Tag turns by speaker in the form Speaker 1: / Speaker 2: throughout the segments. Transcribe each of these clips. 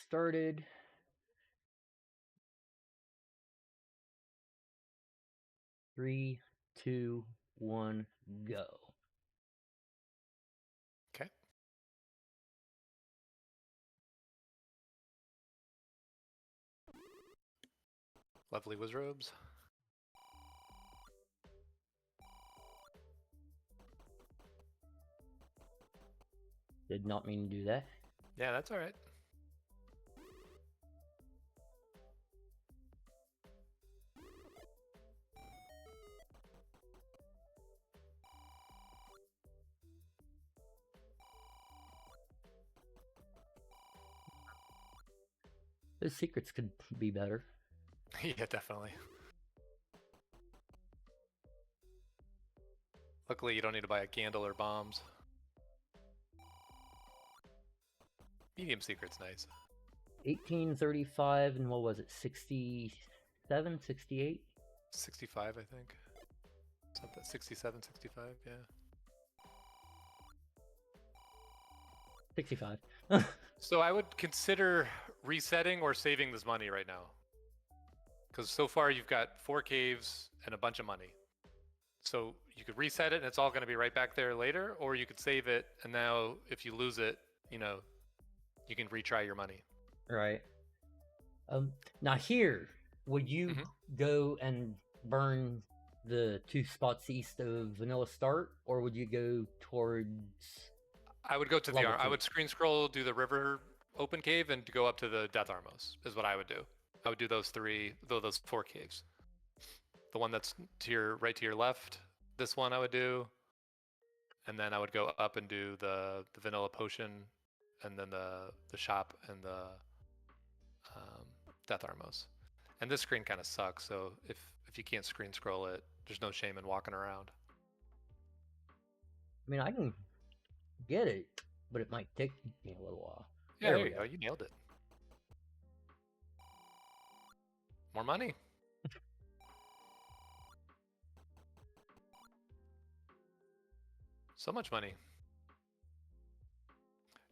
Speaker 1: Started. Three, two, one, go.
Speaker 2: Okay. Lovely wizrobes.
Speaker 1: Did not mean to do that.
Speaker 2: Yeah, that's all right.
Speaker 1: Those secrets could be better.
Speaker 2: Yeah, definitely. Luckily, you don't need to buy a candle or bombs. Medium secret's nice.
Speaker 1: 1835 and what was it? 67, 68?
Speaker 2: 65, I think. Something 67, 65, yeah.
Speaker 1: 65.
Speaker 2: So I would consider resetting or saving this money right now. Because so far you've got 4 caves and a bunch of money. So you could reset it and it's all going to be right back there later, or you could save it and now if you lose it, you know, you can retry your money.
Speaker 1: Right. Now here, would you go and burn the 2 spots east of Vanilla Start, or would you go towards?
Speaker 2: I would go to
Speaker 1: Level
Speaker 2: I
Speaker 1: 2?
Speaker 2: would screen scroll, do the river open cave, and go up to the Death Armos is what I would do. I would do those 4 caves. The one that's right to your left, this one I would do, and then I would go up and do the vanilla potion, and then the shop and the Death Armos. And this screen kind of sucks, so if you can't screen scroll it, there's no shame in walking around.
Speaker 1: I mean, I can get it, but it might take me a little while.
Speaker 2: Yeah, there you go. You nailed it. More money. So much money.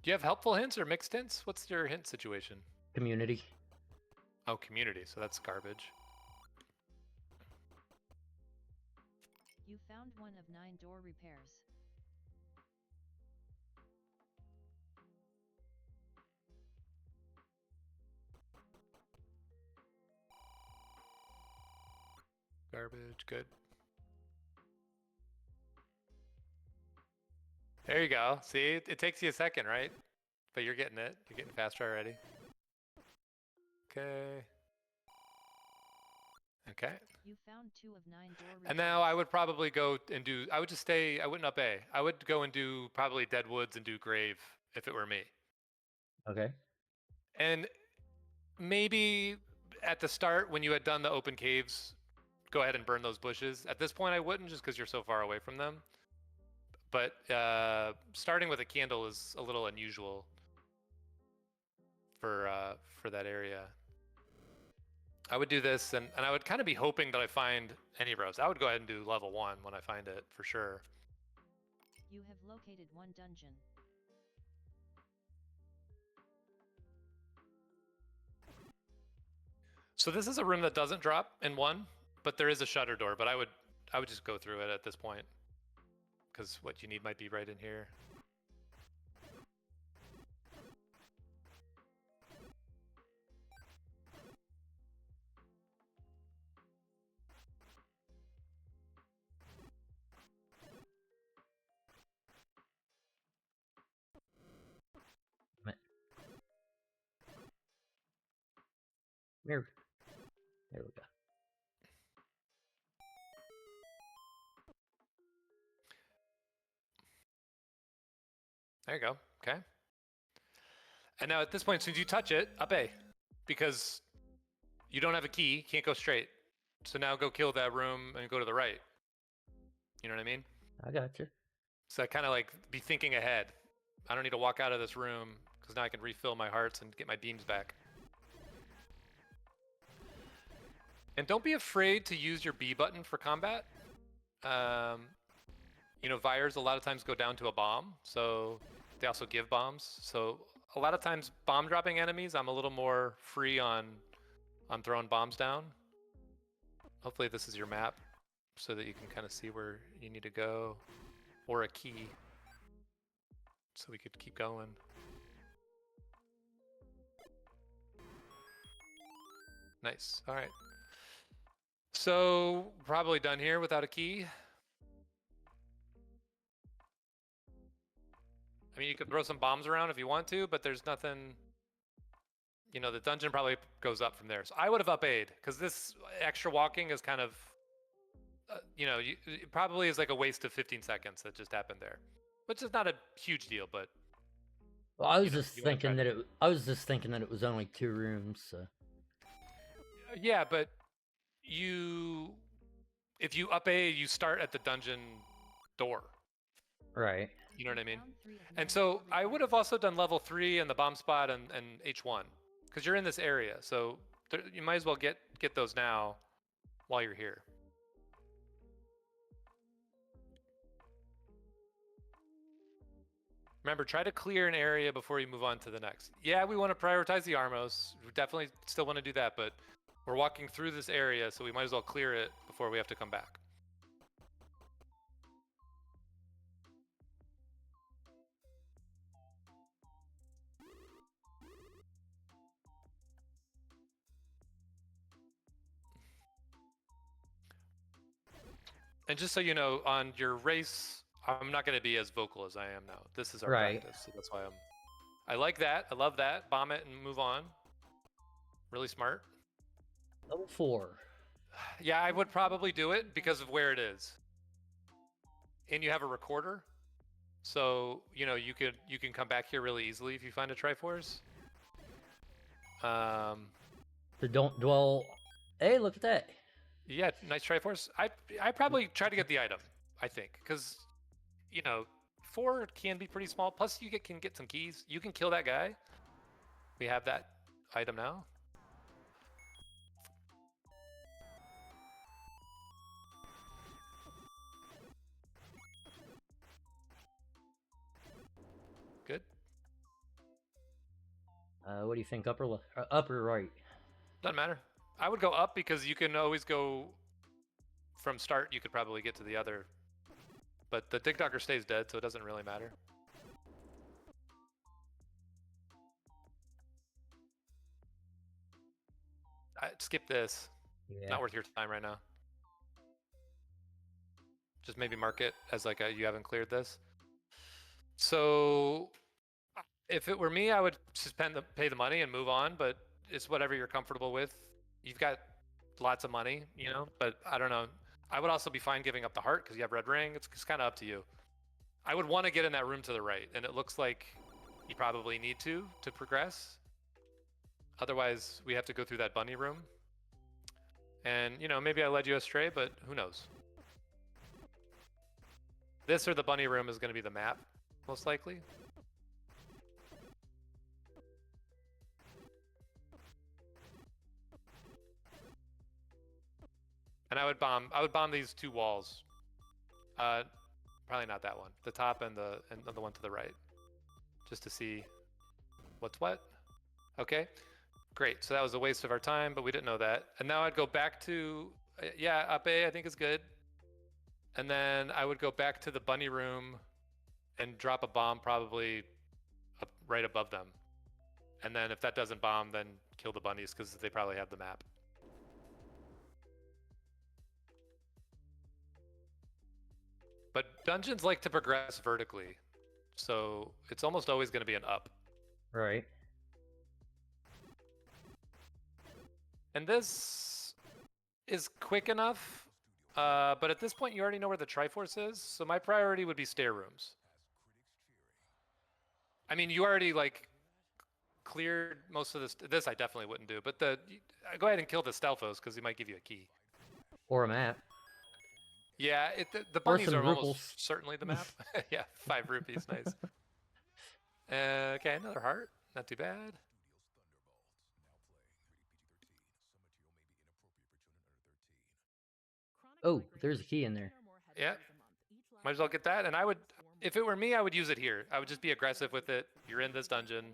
Speaker 2: Do you have helpful hints or mixed hints? What's your hint situation?
Speaker 1: Community.
Speaker 2: Oh, community. So that's garbage.
Speaker 3: You found one of 9 door repairs.
Speaker 2: Garbage. Good. There you go. See, it takes you a second, right? But you're getting it. You're getting faster already. Okay. Okay.
Speaker 3: You found 2 of 9 door repairs.
Speaker 2: And now I would probably go and do, I would just stay, I wouldn't up A. I would go and do probably Dead Woods and do Grave if it were me.
Speaker 1: Okay.
Speaker 2: And maybe at the start when you had done the open caves, go ahead and burn those bushes. At this point I wouldn't, just because you're so far away from them. But starting with a candle is a little unusual for that area. I would do this, and I would kind of be hoping that I find any rose. I would go ahead and do level 1 when I find it, for sure.
Speaker 3: You have located 1 dungeon.
Speaker 2: So this is a room that doesn't drop in 1, but there is a shutter door. But I would just go through it at this point, because what you need might be right in here.
Speaker 1: There we go.
Speaker 2: There you go. Okay. And now at this point, since you touch it, up A, because you don't have a key, can't go straight. So now go kill that room and go to the right. You know what I mean?
Speaker 1: I got you.
Speaker 2: So I kind of like be thinking ahead. I don't need to walk out of this room because now I can refill my hearts and get my beams back. And don't be afraid to use your B button for combat. You know, Vires a lot of times go down to a bomb, so they also give bombs. So a lot of times bomb dropping enemies, I'm a little more free on throwing bombs down. Hopefully this is your map so that you can kind of see where you need to go, or a key so we could keep going. Nice. All right. So probably done here without a key. I mean, you could throw some bombs around if you want to, but there's nothing. You know, the dungeon probably goes up from there. So I would have up A'd, because this extra walking is kind of, you know, it probably is like a waste of 15 seconds that just happened there, which is not a huge deal, but.
Speaker 1: Well, I was just thinking that it was only 2 rooms. So.
Speaker 2: Yeah, but if you up A, you start at the dungeon door.
Speaker 1: Right.
Speaker 2: You know what I mean? And so I would have also done level 3 and the bomb spot and H1, because you're in this area. So you might as well get those now while you're here. Remember, try to clear an area before you move on to the next. Yeah, we want to prioritize the Armos. We definitely still want to do that, but we're walking through this area, so we might as well clear it before we have to come back. And just so you know, on your race, I'm not going to be as vocal as I am now. This is our practice, so that's why I like that. I love that. Bomb it and move on. Really smart.
Speaker 1: Level 4.
Speaker 2: Yeah, I would probably do it because of where it is. And you have a recorder, so you know you can come back here really easily if you find a Triforce.
Speaker 1: So don't dwell. Hey, look at that.
Speaker 2: Yeah, nice Triforce. I probably try to get the item, I think, because you know 4 can be pretty small. Plus you can get some keys. You can kill that guy. We have that item now. Good.
Speaker 1: What do you think? Upper or right?
Speaker 2: Doesn't matter. I would go up because you can always go from start. You could probably get to the other, but the Dig Dogger stays dead, so it doesn't really matter. Skip this.
Speaker 1: Yeah.
Speaker 2: Not worth your time right now. Just maybe mark it as like you haven't cleared this. So if it were me, I would pay the money and move on, but it's whatever you're comfortable with. You've got lots of money, you know, but I don't know. I would also be fine giving up the heart because you have red ring. It's kind of up to you. I would want to get in that room to the right, and it looks like you probably need to progress. Otherwise, we have to go through that bunny room. And, you know, maybe I led you astray, but who knows? This or the bunny room is going to be the map, most likely. And I would bomb these 2 walls. Probably not that one. The top and the one to the right. Just to see what's what. Okay. Great. So that was a waste of our time, but we didn't know that. And now I'd go back to yeah, up A I think is good. And then I would go back to the bunny room and drop a bomb probably right above them. And then if that doesn't bomb, then kill the bunnies because they probably have the map. But dungeons like to progress vertically, so it's almost always going to be an up.
Speaker 1: Right.
Speaker 2: And this is quick enough, but at this point you already know where the Triforce is, so my priority would be stair rooms. I mean, you already like cleared most of this. This I definitely wouldn't do, but go ahead and kill the Stelphos because he might give you a key.
Speaker 1: Or a map.
Speaker 2: Yeah, the bunnies are
Speaker 1: rupees.
Speaker 2: almost certainly the map. Yeah, 5 rupees, nice. Okay, another heart, not too bad.
Speaker 1: Oh, there's a key in there.
Speaker 2: Yeah, might as well get that. And I would, if it were me, I would use it here. I would just be aggressive with it. You're in this dungeon.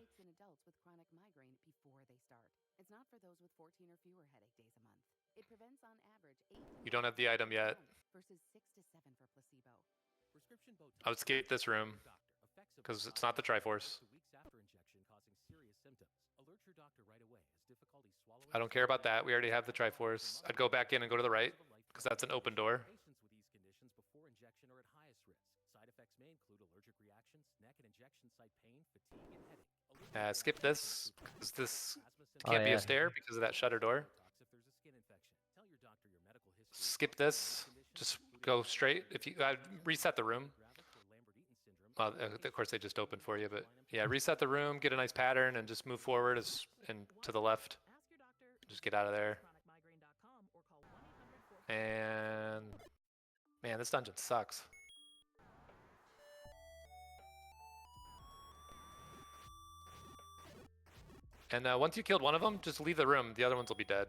Speaker 4: chronic migraine before they start. It's not for those with 14 or fewer headache days a month. It prevents on average 8 to
Speaker 2: You don't have the item yet.
Speaker 4: versus 6 to 7 for placebo.
Speaker 2: I would skip this room because it's not the Triforce. I don't care about that. We already have the Triforce. I'd go back in and go to the right because that's an open door. Skip this because this can't be a stair because of that shutter door. Skip this. Just go straight. If you reset the room. Well, of course they just opened for you, but yeah, reset the room, get a nice pattern, and just move forward and to the left. Just get out of there. And man, this dungeon sucks. And once you killed one of them, just leave the room. The other ones will be dead.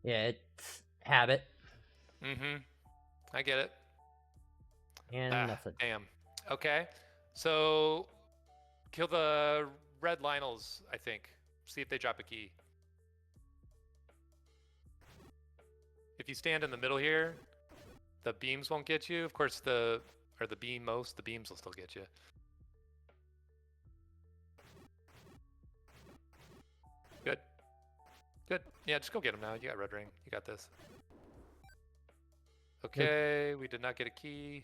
Speaker 1: Yeah, it's habit.
Speaker 2: Mm-hmm. I get it.
Speaker 1: And nothing.
Speaker 2: Damn. Okay. So kill the red Lionels, I think. See if they drop a key. If you stand in the middle here, the beams won't get you. Of course, the beams will still get you. Good. Good. Yeah, just go get him now. You got red ring. You got this. Okay, we did not get a key.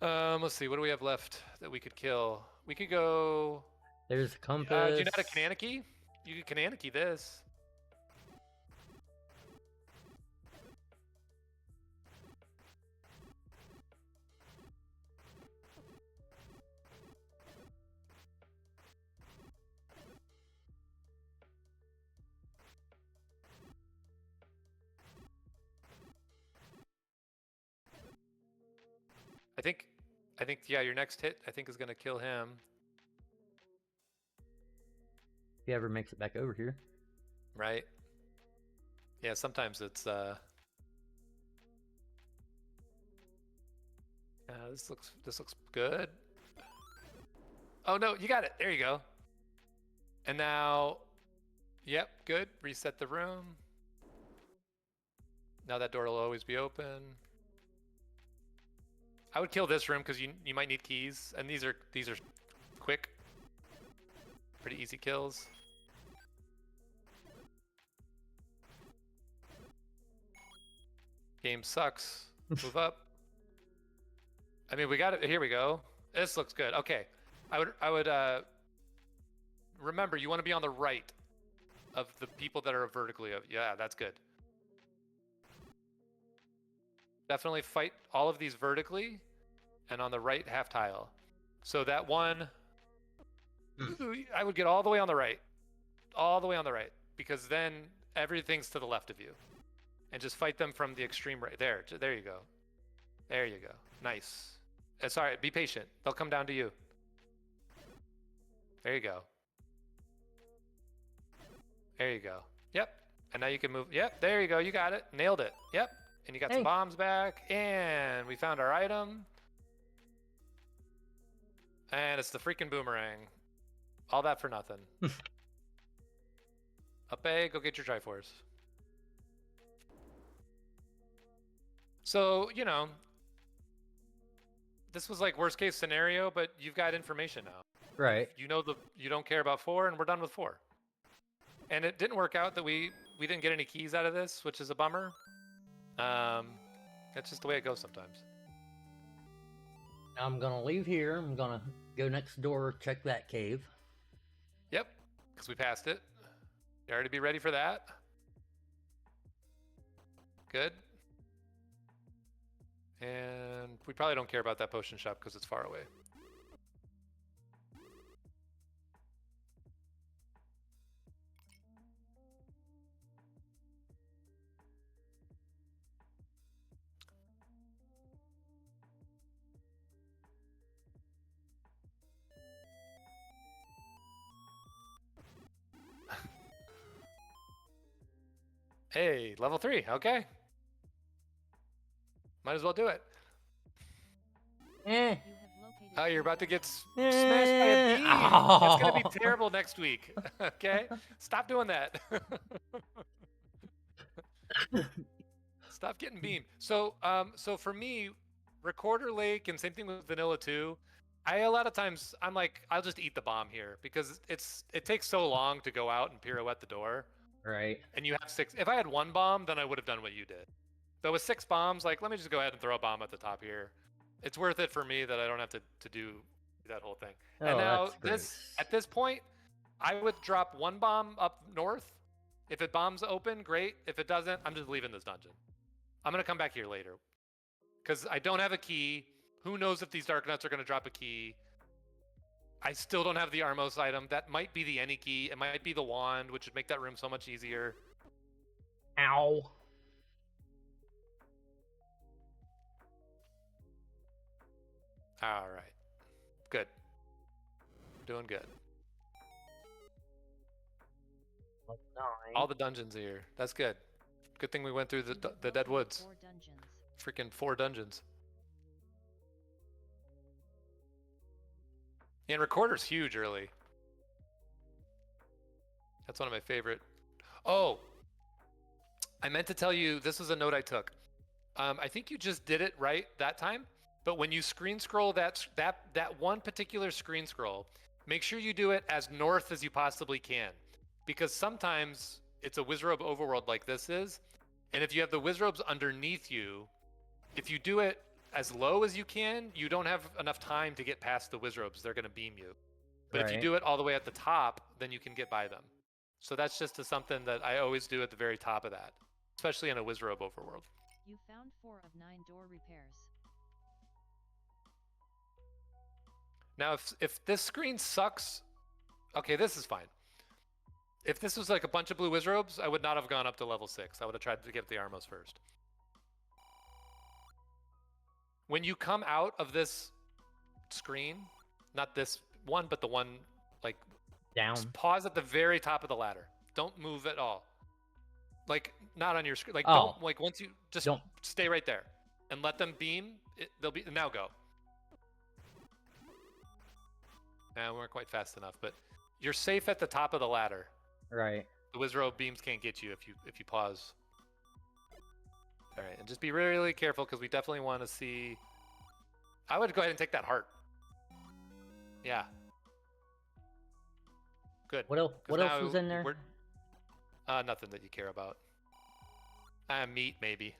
Speaker 2: Let's see. What do we have left that we could kill? We could go.
Speaker 1: There's a compass.
Speaker 2: Do you know how to Kananaki? You could Kananaki this. I think, yeah, your next hit, I think, is going to kill him.
Speaker 1: If he ever makes it back over here.
Speaker 2: Right? Yeah, sometimes it's, this looks good. Oh, no, you got it. There you go. And now, yep, good. Reset the room. Now that door will always be open. I would kill this room because you might need keys, and these are quick, pretty easy kills. Game sucks. Move up. I mean, we got it. Here we go. This looks good. Okay, I would remember you want to be on the right of the people that are vertically. Yeah, that's good. Definitely fight all of these vertically and on the right half tile. So that one, I would get all the way on the right. All the way on the right. Because then everything's to the left of you. And just fight them from the extreme right. There you go. There you go. Nice. Sorry, be patient. They'll come down to you. There you go. There you go. Yep. And now you can move. Yep, there you go. You got it. Nailed it. Yep. And you got some bombs back, and we found our item. And it's the freaking boomerang. All that for nothing. Up A, go get your Triforce. So, you know, this was like worst case scenario, but you've got information now.
Speaker 1: Right.
Speaker 2: You know you don't care about 4, and we're done with 4. And it didn't work out that we didn't get any keys out of this, which is a bummer. That's just the way it goes sometimes.
Speaker 1: Now I'm gonna leave here. I'm gonna go next door, check that cave.
Speaker 2: Yep, because we passed it. You already be ready for that? Good. And we probably don't care about that potion shop because it's far away. Hey, level 3, okay. Might as well do it.
Speaker 3: You have located
Speaker 2: Oh, you're about to get smashed by a beam. That's gonna be terrible next week. Okay, stop doing that. Stop getting beamed. So, so for me, Recorder Lake and same thing with Vanilla 2. A lot of times I'm like, I'll just eat the bomb here because it takes so long to go out and pirouette the door.
Speaker 1: Right.
Speaker 2: And you have 6. If I had 1 bomb, then I would have done what you did. But with 6 bombs, like, let me just go ahead and throw a bomb at the top here. It's worth it for me that I don't have to do that whole thing.
Speaker 1: Oh,
Speaker 2: and now
Speaker 1: that's
Speaker 2: at this point, I would drop 1 bomb up north. If it bombs open, great. If it doesn't, I'm just leaving this dungeon. I'm gonna come back here later because I don't have a key. Who knows if these Dark Nuts are gonna drop a key? I still don't have the Armos item. That might be the any key. It might be the wand, which would make that room so much easier.
Speaker 1: Ow.
Speaker 2: All right. Good. Doing good. All the dungeons here. That's good. Good thing we went through the Dead Woods.
Speaker 3: 4 dungeons.
Speaker 2: Freaking 4 dungeons. And Recorder's huge early. That's one of my favorite. Oh, I meant to tell you, this was a note I took. I think you just did it right that time. But when you screen scroll that one particular screen scroll, make sure you do it as north as you possibly can. Because sometimes it's a Wizrobe overworld like this is. And if you have the Wizrobes underneath you, if you do it as low as you can, you don't have enough time to get past the Wizrobes. They're going to beam you. But if you do it all the way at the top, then you can get by them. So that's just something that I always do at the very top of that, especially in a Wizrobe overworld.
Speaker 3: You found 4 of 9 door repairs.
Speaker 2: Now, if this screen sucks, okay, this is fine. If this was like a bunch of blue Wizrobes, I would not have gone up to level 6. I would have tried to get the Armos first. When you come out of this screen, not this one, but the one like
Speaker 1: down,
Speaker 2: just pause at the very top of the ladder. Don't move at all. Like not on your screen. Like don't like once you just stay right there and let them beam. They'll be now go. We weren't quite fast enough, but you're safe at the top of the ladder.
Speaker 1: Right.
Speaker 2: The Wizrobe beams can't get you if you pause. All right, and just be really, really careful because we definitely want to see. I would go ahead and take that heart. Yeah. Good.
Speaker 1: What else? What else was in there?
Speaker 2: Nothing that you care about. Meat maybe.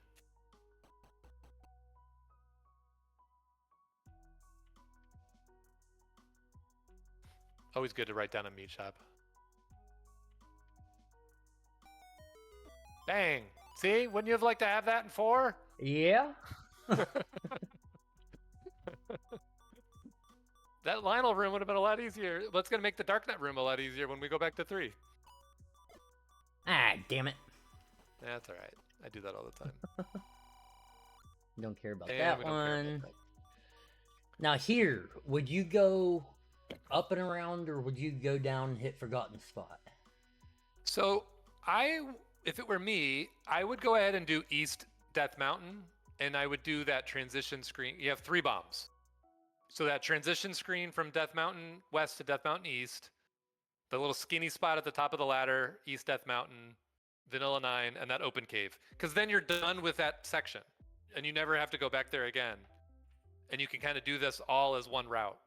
Speaker 2: Always good to write down a meat shop. Bang! See? Wouldn't you have liked to have that in 4?
Speaker 1: Yeah.
Speaker 2: That Lionel room would have been a lot easier. That's going to make the Darknet room a lot easier when we go back to 3.
Speaker 1: Ah, damn it.
Speaker 2: That's all right. I do that all the time.
Speaker 1: Don't care about
Speaker 2: And
Speaker 1: that
Speaker 2: we don't care
Speaker 1: one.
Speaker 2: about that.
Speaker 1: Now here, would you go up and around, or would you go down and hit Forgotten Spot?
Speaker 2: So if it were me, I would go ahead and do East Death Mountain, and I would do that transition screen. You have 3 bombs. So that transition screen from Death Mountain West to Death Mountain East, the little skinny spot at the top of the ladder, East Death Mountain, Vanilla 9, and that open cave. Because then you're done with that section, and you never have to go back there again. And you can kind of do this all as one route.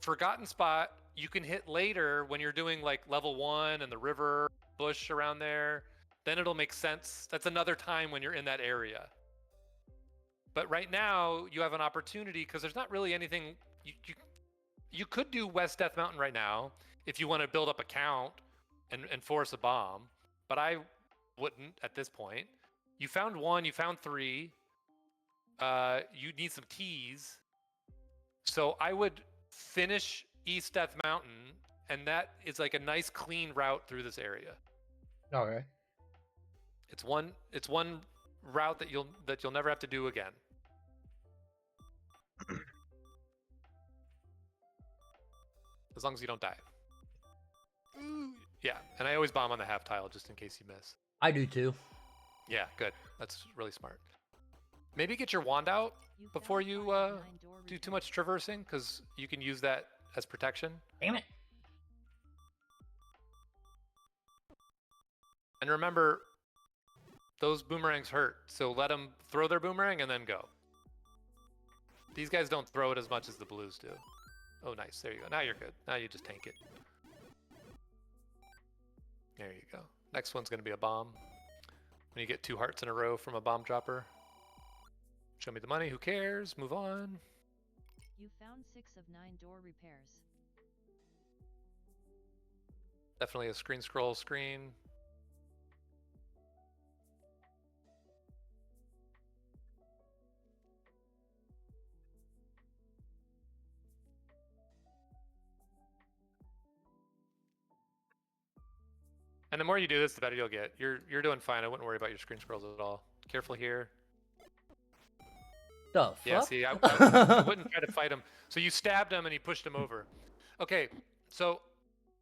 Speaker 2: Forgotten Spot, you can hit later when you're doing like level 1 and the river bush around there. Then it'll make sense. That's another time when you're in that area. But right now, you have an opportunity because there's not really anything. You could do West Death Mountain right now if you want to build up a count and force a bomb. But I wouldn't at this point. You found 1, you found 3. You need some keys. So I would finish East Death Mountain, and that is like a nice clean route through this area.
Speaker 1: Okay.
Speaker 2: It's one route that you'll never have to do again. As long as you don't die. Yeah, and I always bomb on the half tile just in case you miss.
Speaker 1: I do too.
Speaker 2: Yeah, good. That's really smart. Maybe get your wand out
Speaker 3: You
Speaker 2: before
Speaker 3: found
Speaker 2: you
Speaker 3: one of 9 door
Speaker 2: do too
Speaker 3: repairs.
Speaker 2: much traversing, because you can use that as protection.
Speaker 1: Damn it.
Speaker 2: And remember, those boomerangs hurt, so let them throw their boomerang and then go. These guys don't throw it as much as the blues do. Oh, nice. There you go. Now you're good. Now you just tank it. There you go. Next one's going to be a bomb. When you get 2 hearts in a row from a bomb dropper. Show me the money. Who cares? Move on.
Speaker 3: You found 6 of 9 door repairs.
Speaker 2: Definitely a screen scroll screen. And the more you do this, the better you'll get. You're doing fine. I wouldn't worry about your screen scrolls at all. Careful here.
Speaker 1: The fuck?
Speaker 2: Yeah, see, I wouldn't try to fight him. So you stabbed him and he pushed him over. Okay, so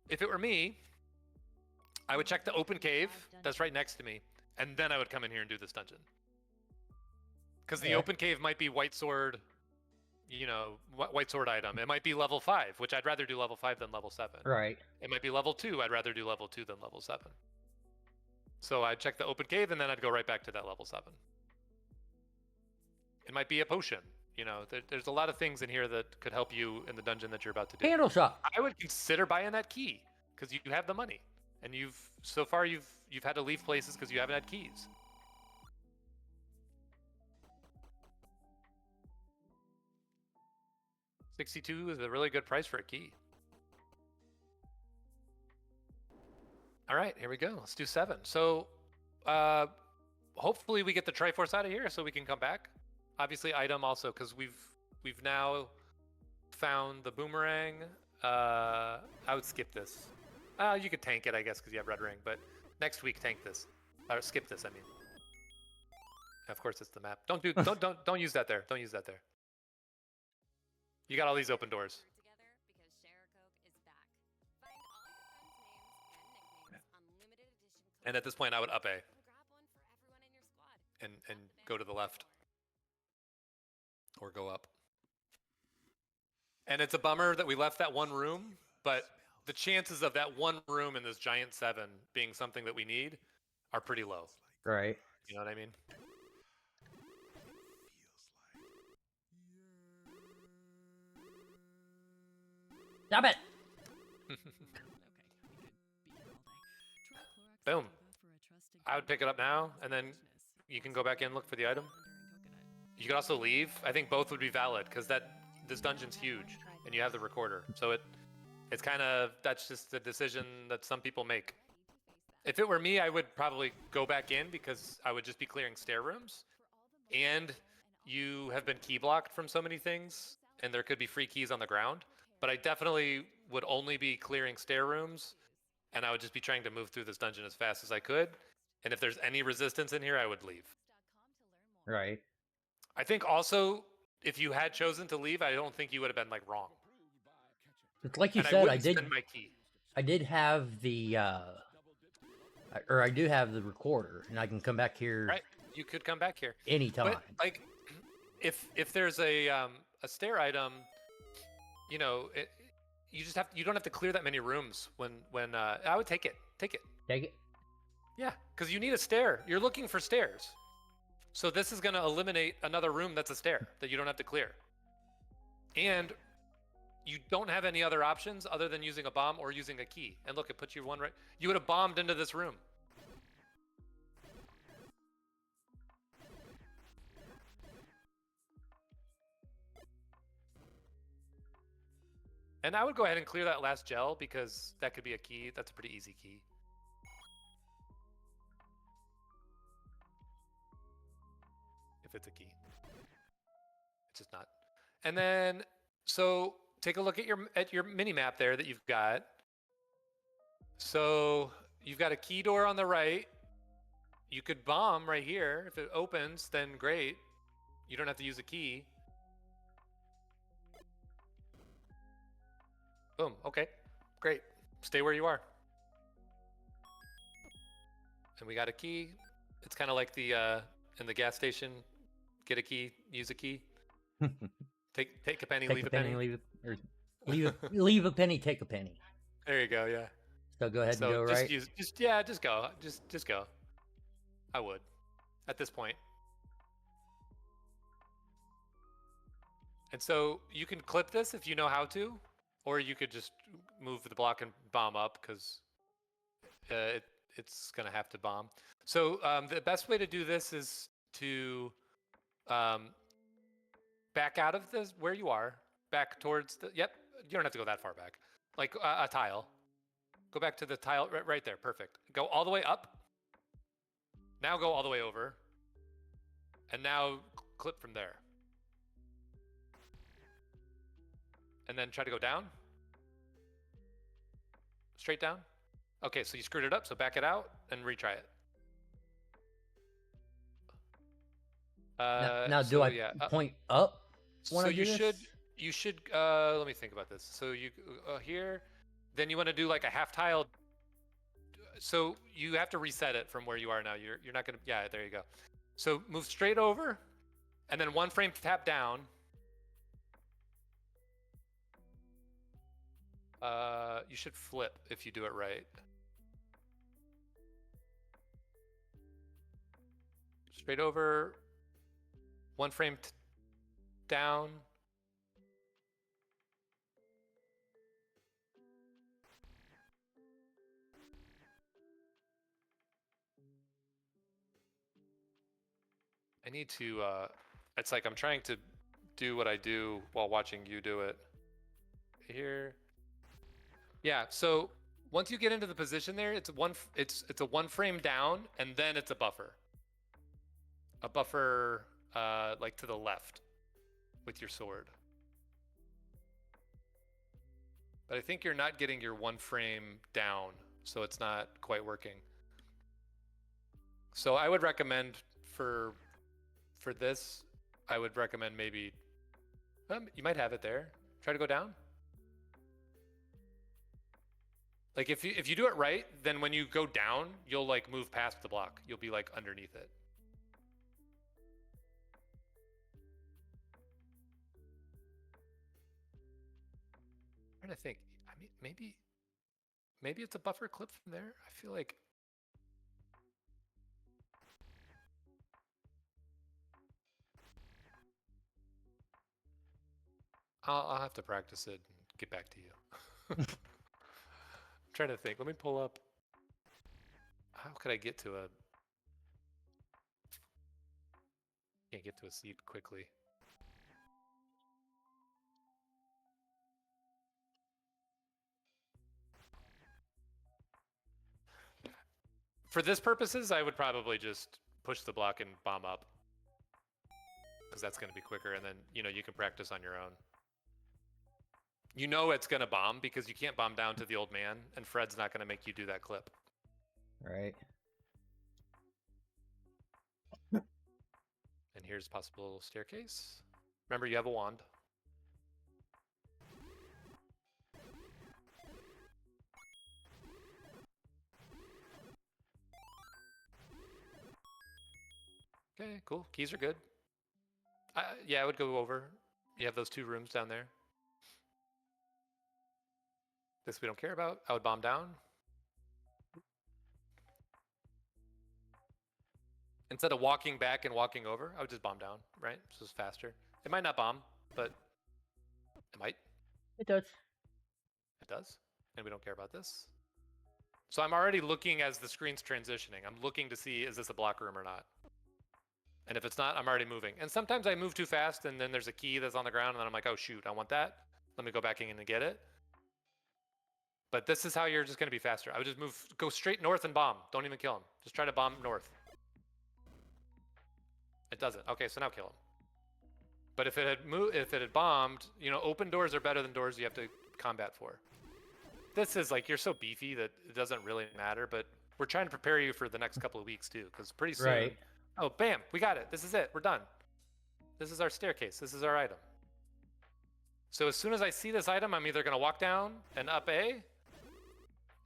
Speaker 2: if it were me, I would check the open cave that's right next to me, and then I would come in here and do this dungeon. Because the
Speaker 1: Yeah.
Speaker 2: open cave might be white sword, you know, white sword item. It might be level 5, which I'd rather do level 5 than level 7.
Speaker 1: Right.
Speaker 2: It might be level 2. I'd rather do level 2 than level 7. So I'd check the open cave, and then I'd go right back to that level 7. It might be a potion. You know, there's a lot of things in here that could help you in the dungeon that you're about to do.
Speaker 1: Candle shop.
Speaker 2: I would consider buying that key because you have the money, and so far you've had to leave places because you haven't had keys. $62 is a really good price for a key. All right, here we go. Let's do 7. So, hopefully we get the Triforce out of here so we can come back. Obviously, item also because we've now found the boomerang. I would skip this. You could tank it, I guess, because you have red ring. But next week, tank this or skip this. I mean, of course, it's the map. Don't use that there. Don't use that there. You got all these open doors.
Speaker 4: Together because Share a Coke is back. Find all your friends' names and nicknames on limited edition.
Speaker 2: And at this point, I would up A
Speaker 4: Grab one for everyone in your squad.
Speaker 2: and go to the left or go up. And it's a bummer that we left that one room, but the chances of that one room in this giant 7 being something that we need are pretty low.
Speaker 1: Right.
Speaker 2: You know what I mean?
Speaker 1: Stop it.
Speaker 2: Boom. I would pick it up now, and then you can go back in and look for the item. You could also leave. I think both would be valid because this dungeon's huge, and you have the recorder. So it's kind of, that's just the decision that some people make. If it were me, I would probably go back in because I would just be clearing stair rooms, and you have been key blocked from so many things, and there could be free keys on the ground. But I definitely would only be clearing stair rooms, and I would just be trying to move through this dungeon as fast as I could. And if there's any resistance in here, I would leave.
Speaker 1: Right.
Speaker 2: I think also, if you had chosen to leave, I don't think you would have been like wrong.
Speaker 1: It's like you
Speaker 2: And
Speaker 1: said, I
Speaker 2: wouldn't
Speaker 1: did.
Speaker 2: spend my key.
Speaker 1: I did have the, or I do have the recorder, and I can come back here
Speaker 2: Right? You could come back here.
Speaker 1: anytime.
Speaker 2: But like, if there's a stair item, you know, you don't have to clear that many rooms when I would take it.
Speaker 1: Take it.
Speaker 2: Yeah, because you need a stair. You're looking for stairs. So this is going to eliminate another room that's a stair that you don't have to clear. And you don't have any other options other than using a bomb or using a key. And look, it puts you one right. You would have bombed into this room. And I would go ahead and clear that last gel because that could be a key. That's a pretty easy key. If it's a key. It's just not. And then, so take a look at your mini map there that you've got. So you've got a key door on the right. You could bomb right here. If it opens, then great. You don't have to use a key. Boom. Okay. Great. Stay where you are. And we got a key. It's kind of like the in the gas station get a key, use a key. Take a penny,
Speaker 1: Take
Speaker 2: leave
Speaker 1: a penny,
Speaker 2: penny.
Speaker 1: leave a penny, take a penny.
Speaker 2: There you go. Yeah.
Speaker 1: So go ahead and
Speaker 2: So
Speaker 1: go
Speaker 2: just
Speaker 1: right.
Speaker 2: just go. Just go. I would, at this point. And so you can clip this if you know how to, or you could just move the block and bomb up because it's gonna have to bomb. So the best way to do this is to back out of this where you are, back towards the. Yep, you don't have to go that far back. Like a tile. Go back to the tile right there. Perfect. Go all the way up. Now go all the way over. And now clip from there. And then try to go down. Straight down. Okay, so you screwed it up, so back it out and retry it.
Speaker 1: Now do I point up when
Speaker 2: so
Speaker 1: I do this?
Speaker 2: you should let me think about this. So you here, then you want to do like a half tile. So you have to reset it from where you are now. You're not gonna, yeah, there you go. So move straight over, and then one frame tap down. You should flip if you do it right. Straight over, one frame down. I need to, it's like I'm trying to do what I do while watching you do it. Here. Yeah, so once you get into the position there, it's a one frame down, and then it's a buffer. A buffer like to the left with your sword. But I think you're not getting your one frame down, so it's not quite working. So I would recommend for this, I would recommend maybe, you might have it there. Try to go down. Like if you do it right, then when you go down, you'll like move past the block. You'll be like underneath it. I'm trying to think. I mean, maybe it's a buffer clip from there. I feel like. I'll have to practice it and get back to you. I'm trying to think. Let me pull up. How could I get to a? Can't get to a seat quickly. For this purposes, I would probably just push the block and bomb up, because that's going to be quicker, and then you can practice on your own. You know it's going to bomb because you can't bomb down to the old man, and Fred's not going to make you do that clip.
Speaker 1: Right.
Speaker 2: And here's a possible staircase. Remember, you have a wand. Okay, cool. Keys are good. Yeah, I would go over. You have those 2 rooms down there. This we don't care about. I would bomb down. Instead of walking back and walking over, I would just bomb down, right? So it's faster. It might not bomb, but it might.
Speaker 1: It does.
Speaker 2: It does. And we don't care about this. So I'm already looking as the screen's transitioning. I'm looking to see, is this a block room or not? And if it's not, I'm already moving. And sometimes I move too fast, and then there's a key that's on the ground, and then I'm like, oh shoot, I want that. Let me go back in and get it. But this is how you're just going to be faster. I would just go straight north and bomb. Don't even kill him. Just try to bomb north. It doesn't. Okay, so now kill him. But if it had bombed, open doors are better than doors you have to combat for. This is like, you're so beefy that it doesn't really matter, but we're trying to prepare you for the next couple of weeks too, because pretty soon,
Speaker 1: right.
Speaker 2: Oh, bam, we got it. This is it. We're done. This is our staircase. This is our item. So as soon as I see this item, I'm either going to walk down and up A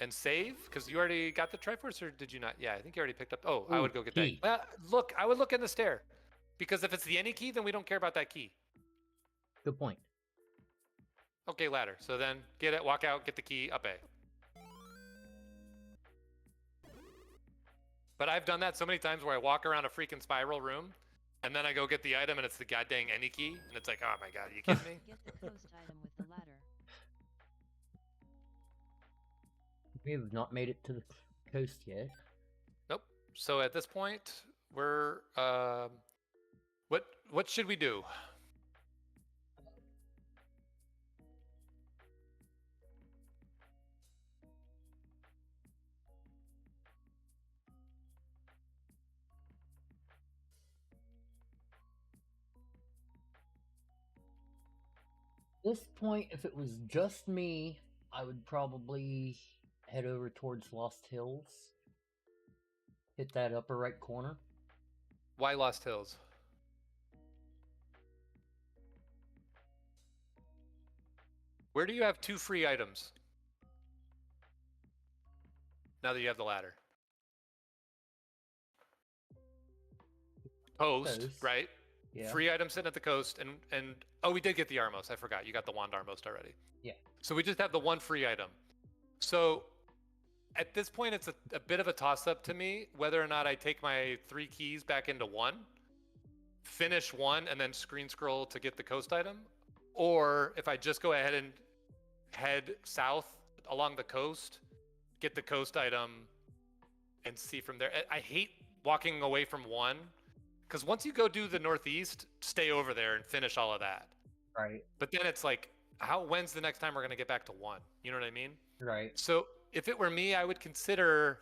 Speaker 2: and save, because you already got the Triforce, or did you not? Yeah, I think you already picked up. Oh, I would go get that. Look, I would look in the stair. Because if it's the any key, then we don't care about that key.
Speaker 1: Good point.
Speaker 2: Okay, ladder. So then get it, walk out, get the key, up A. But I've done that so many times where I walk around a freaking spiral room, and then I go get the item, and it's the goddamn any key, and it's like, oh my god, are you kidding me?
Speaker 3: Get the coast item with the ladder.
Speaker 1: We have not made it to the coast yet.
Speaker 2: Nope. So at this point, we're what should we do?
Speaker 1: At this point, if it was just me, I would probably head over towards Lost Hills. Hit that upper right corner.
Speaker 2: Why Lost Hills? Where do you have 2 free items? Now that you have the ladder. Coast,
Speaker 1: Coast.
Speaker 2: right?
Speaker 1: Yeah.
Speaker 2: Free items sitting at the coast, and oh, we did get the Armos. I forgot. You got the Wand Armos already.
Speaker 1: Yeah.
Speaker 2: So we just have the 1 free item. So at this point, it's a bit of a toss-up to me whether or not I take my 3 keys back into 1, finish 1, and then screen scroll to get the coast item, or if I just go ahead and head south along the coast, get the coast item, and see from there. I hate walking away from 1, because once you go do the northeast, stay over there and finish all of that.
Speaker 1: Right.
Speaker 2: But then it's like, when's the next time we're going to get back to 1? You know what I mean?
Speaker 1: Right.
Speaker 2: So if it were me, I would consider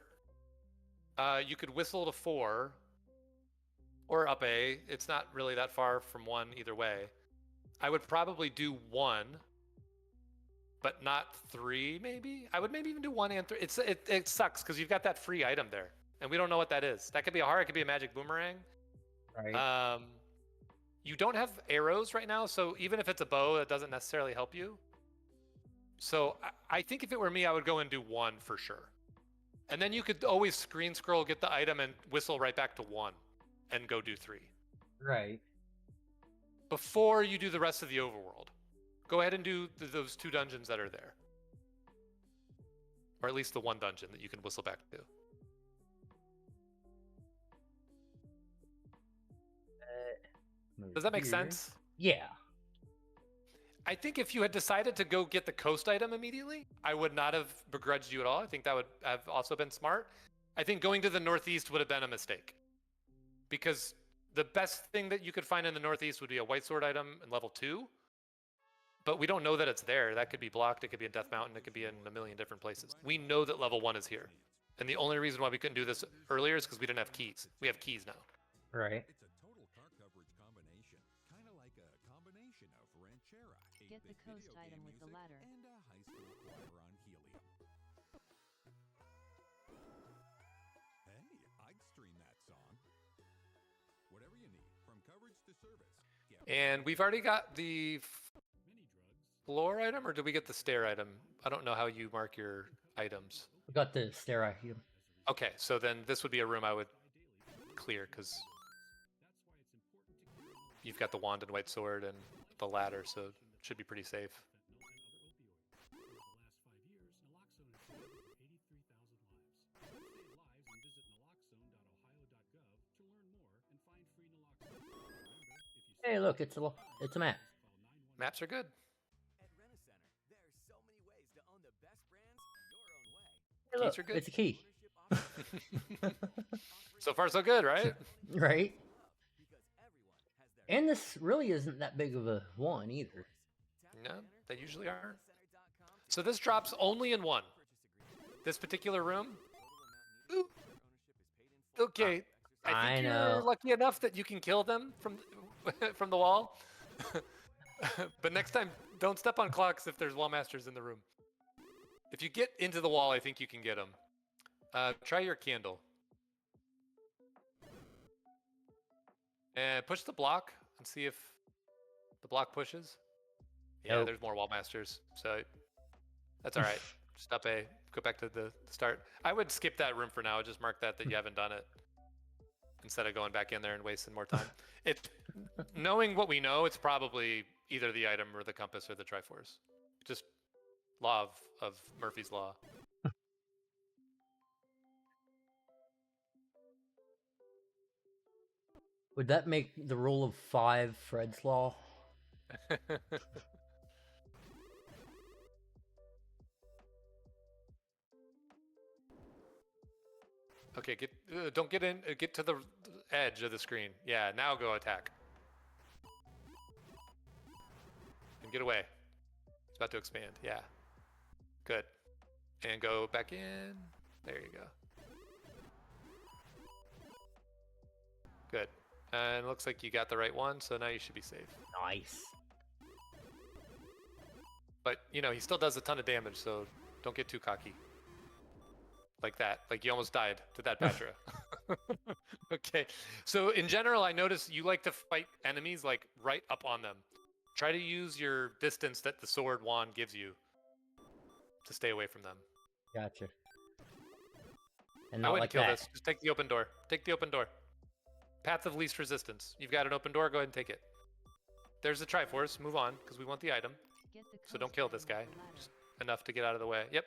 Speaker 2: you could whistle to 4 or up A. It's not really that far from 1 either way. I would probably do 1, but not 3 maybe. I would maybe even do 1 and 3. It sucks because you've got that free item there, and we don't know what that is. That could be a heart, it could be a magic boomerang.
Speaker 1: Right.
Speaker 2: You don't have arrows right now, so even if it's a bow, that doesn't necessarily help you. So I think if it were me, I would go and do 1 for sure. And then you could always screen scroll, get the item, and whistle right back to 1 and go do 3.
Speaker 1: Right.
Speaker 2: Before you do the rest of the overworld. Go ahead and do those 2 dungeons that are there. Or at least the 1 dungeon that you can whistle back to. Does that make sense?
Speaker 1: Yeah.
Speaker 2: I think if you had decided to go get the coast item immediately, I would not have begrudged you at all. I think that would have also been smart. I think going to the northeast would have been a mistake. Because the best thing that you could find in the northeast would be a white sword item in level 2. But we don't know that it's there. That could be blocked, it could be in Death Mountain, it could be in a million different places. We know that level 1 is here. And the only reason why we couldn't do this earlier is because we didn't have keys. We have keys now.
Speaker 1: Right.
Speaker 5: It's a total car coverage combination, kind of like a combination of Ranchera,
Speaker 3: Get the
Speaker 5: 8-bit
Speaker 3: coast
Speaker 5: video
Speaker 3: item
Speaker 5: game
Speaker 3: with the
Speaker 5: music,
Speaker 3: ladder.
Speaker 5: and a high school choir on helium. Hey, I'd stream that song. Whatever you need, from coverage to service.
Speaker 2: And we've already got the floor item, or did we get the stair item? I don't know how you mark your items.
Speaker 1: We got the stair item.
Speaker 2: Okay, so then this would be a room I would clear because you've got the wand and white sword and the ladder, so it should be pretty safe.
Speaker 1: Hey, look, it's a map.
Speaker 2: Maps are good.
Speaker 6: At Rent-A-Center, there are so many ways to own the best brands your own way.
Speaker 1: Hey,
Speaker 2: Keys
Speaker 1: look,
Speaker 2: are good.
Speaker 1: it's a key.
Speaker 6: Ownership offers
Speaker 2: So far, so good, right?
Speaker 1: Right.
Speaker 6: because everyone has their
Speaker 1: And this really isn't that big of a one either.
Speaker 2: No, they usually aren't. So this drops only in 1. This particular room. Ooh. Okay, I
Speaker 1: I
Speaker 2: think
Speaker 1: know.
Speaker 2: you're lucky enough that you can kill them from from the wall. But next time, don't step on clocks if there's wall masters in the room. If you get into the wall, I think you can get them. Try your candle. And push the block and see if the block pushes. Yeah,
Speaker 1: Nope.
Speaker 2: there's more wall masters, so that's all right. Just up A, go back to the start. I would skip that room for now. Just mark that you haven't done it. instead of going back in there and wasting more time. Knowing what we know, it's probably either the item or the compass or the Triforce. Just law of Murphy's Law.
Speaker 1: Would that make the rule of 5 Fred's Law?
Speaker 2: Okay, don't get in. Get to the edge of the screen. Yeah, now go attack. And get away. It's about to expand. Yeah. Good. And go back in. There you go. Good. And it looks like you got the right one, so now you should be safe.
Speaker 1: Nice.
Speaker 2: But, you know, he still does a ton of damage, so don't get too cocky. Like that. Like you almost died to that Patra. Okay. So in general, I notice you like to fight enemies like right up on them. Try to use your distance that the sword wand gives you to stay away from them.
Speaker 1: Gotcha. And
Speaker 2: I
Speaker 1: not
Speaker 2: wouldn't
Speaker 1: like
Speaker 2: kill
Speaker 1: that.
Speaker 2: this. Just take the open door. Take the open door. Path of least resistance. You've got an open door. Go ahead and take it. There's the Triforce. Move on, because we want the item.
Speaker 3: Get the
Speaker 2: So don't
Speaker 3: coast
Speaker 2: kill
Speaker 3: item
Speaker 2: this guy.
Speaker 3: with the ladder.
Speaker 2: Just enough to get out of the way. Yep.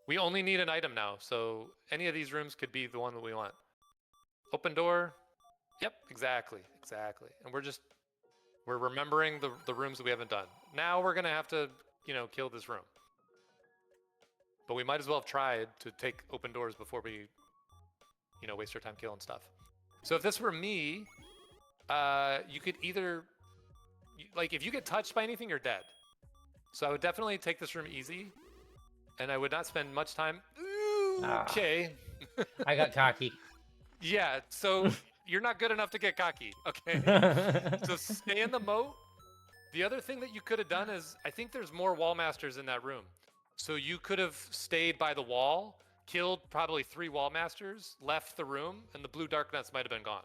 Speaker 2: We only need an item now, so any of these rooms could be the one that we want. Open door. Yep, exactly. Exactly. And we're remembering the rooms that we haven't done. Now we're going to have to, you know, kill this room. But we might as well have tried to take open doors before we, you know, waste our time killing stuff. So if this were me, you could either, like, if you get touched by anything, you're dead. So I would definitely take this room easy, and I would not spend much time. Ooh, okay.
Speaker 1: I got cocky.
Speaker 2: Yeah, so you're not good enough to get cocky, okay? So stay in the moat. The other thing that you could have done is, I think there's more wall masters in that room. So you could have stayed by the wall, killed probably 3 wall masters, left the room, and the blue dark nuts might have been gone.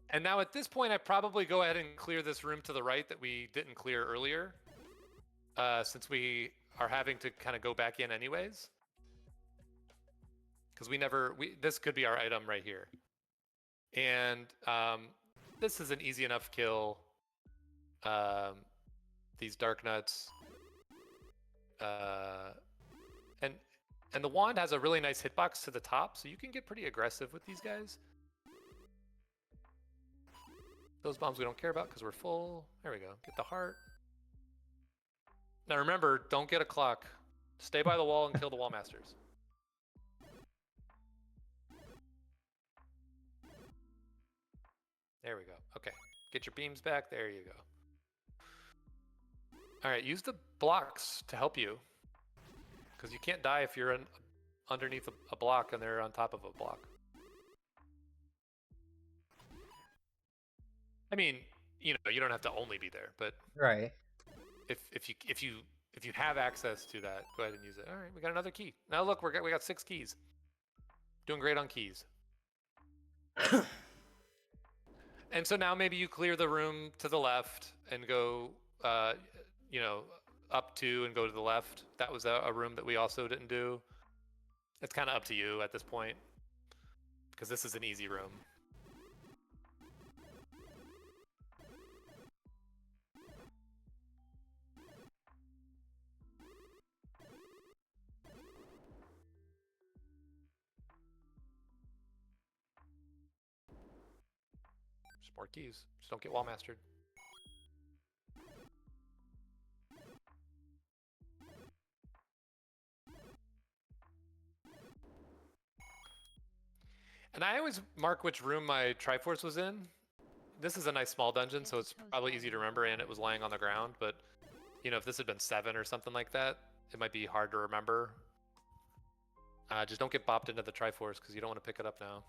Speaker 2: And now at this point, I probably go ahead and clear this room to the right that we didn't clear earlier, since we are having to kind of go back in anyways. Because this could be our item right here. And this is an easy enough kill. These dark nuts. And the wand has a really nice hitbox to the top, so you can get pretty aggressive with these guys. Those bombs we don't care about because we're full. There we go. Get the heart. Now remember, don't get a clock. Stay by the wall and kill the wall masters. There we go. Okay. Get your beams back. There you go. All right. Use the blocks to help you. Because you can't die if you're underneath a block and they're on top of a block. I mean, you know, you don't have to only be there, but
Speaker 1: Right.
Speaker 2: if you have access to that, go ahead and use it. All right, we got another key. Now look, we got 6 keys. Doing great on keys. And so now maybe you clear the room to the left and go, you know, up 2 and go to the left. That was a room that we also didn't do. It's kind of up to you at this point, because this is an easy room. Just more keys. Just don't get wall mastered. And I always mark which room my Triforce was in. This is a nice small dungeon, so it's probably easy to remember, and it was laying on the ground. But, you know, if this had been 7 or something like that, it might be hard to remember. Just don't get bopped into the Triforce, because you don't want to pick it up now.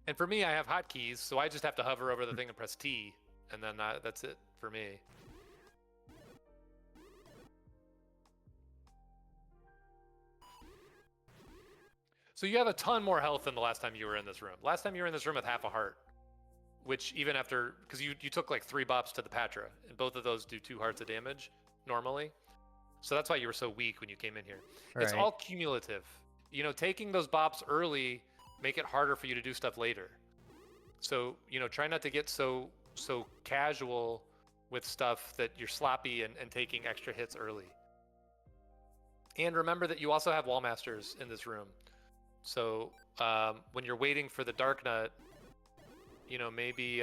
Speaker 2: And for me, I have hotkeys, so I just have to hover over the thing and press T, and then that's it for me. So you have a ton more health than the last time you were in this room. Last time you were in this room with half a heart, which even after, because you took like 3 bops to the Patra, and both of those do 2 hearts of damage normally. So that's why you were so weak when you came in here. It's
Speaker 1: Right.
Speaker 2: all cumulative. You know, taking those bops early make it harder for you to do stuff later. So, you know, try not to get so casual with stuff that you're sloppy and taking extra hits early. And remember that you also have wall masters in this room. So when you're waiting for the dark nut, you know, maybe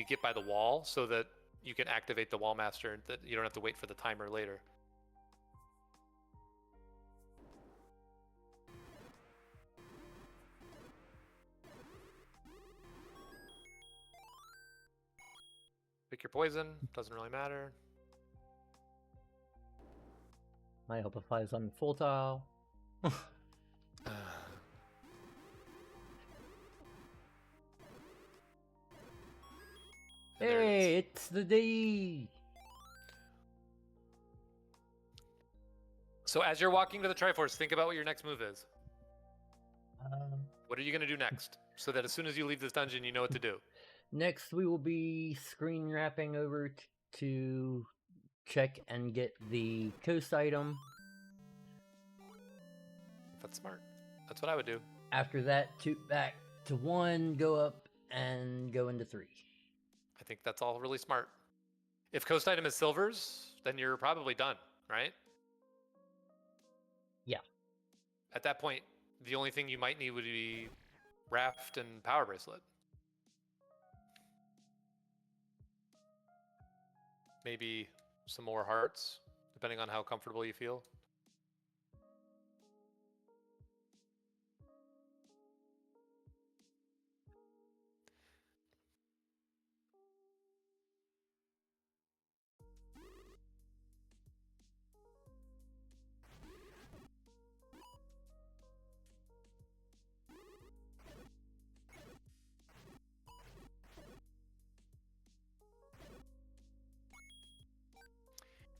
Speaker 2: get by the wall so that you can activate the wall master and that you don't have to wait for the timer later. Pick your poison, doesn't really matter.
Speaker 1: My help applies on full tile. Hey, it's the D.
Speaker 2: So as you're walking to the Triforce, think about what your next move is. What are you going to do next? So that as soon as you leave this dungeon, you know what to do.
Speaker 1: Next, we will be screen wrapping over to check and get the coast item.
Speaker 2: That's smart. That's what I would do.
Speaker 1: After that, back to 1, go up, and go into 3.
Speaker 2: I think that's all really smart. If coast item is silvers, then you're probably done, right?
Speaker 1: Yeah.
Speaker 2: At that point, the only thing you might need would be raft and power bracelet. Maybe some more hearts, depending on how comfortable you feel.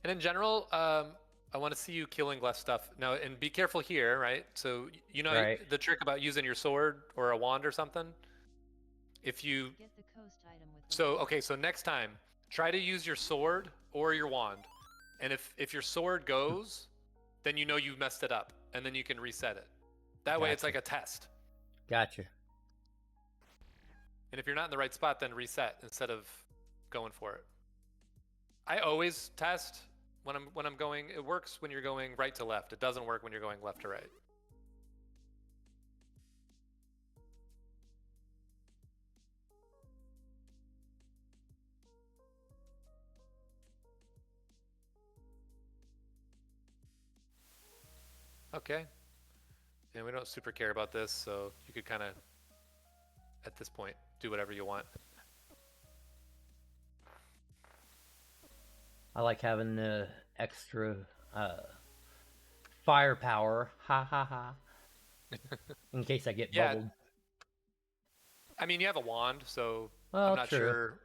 Speaker 2: And in general, I want to see you killing less stuff. Now, and be careful here, right? So, you know,
Speaker 1: Right.
Speaker 2: the trick about using your sword or a wand or something? If you...
Speaker 3: Get the coast item with the
Speaker 2: So,
Speaker 3: wand.
Speaker 2: okay, so next time, try to use your sword or your wand. And if your sword goes, then you know you messed it up. And then you can reset it. That way it's
Speaker 1: Gotcha.
Speaker 2: like a test.
Speaker 1: Gotcha.
Speaker 2: And if you're not in the right spot, then reset instead of going for it. I always test when I'm going. It works when you're going right to left. It doesn't work when you're going left to right. Okay. And we don't super care about this, so you could kind of, at this point, do whatever you want.
Speaker 1: I like having the extra firepower. Ha ha ha. In case I get
Speaker 2: Yeah.
Speaker 1: bubbled.
Speaker 2: I mean, you have a wand, so
Speaker 1: Well,
Speaker 2: I'm not
Speaker 1: true.
Speaker 2: sure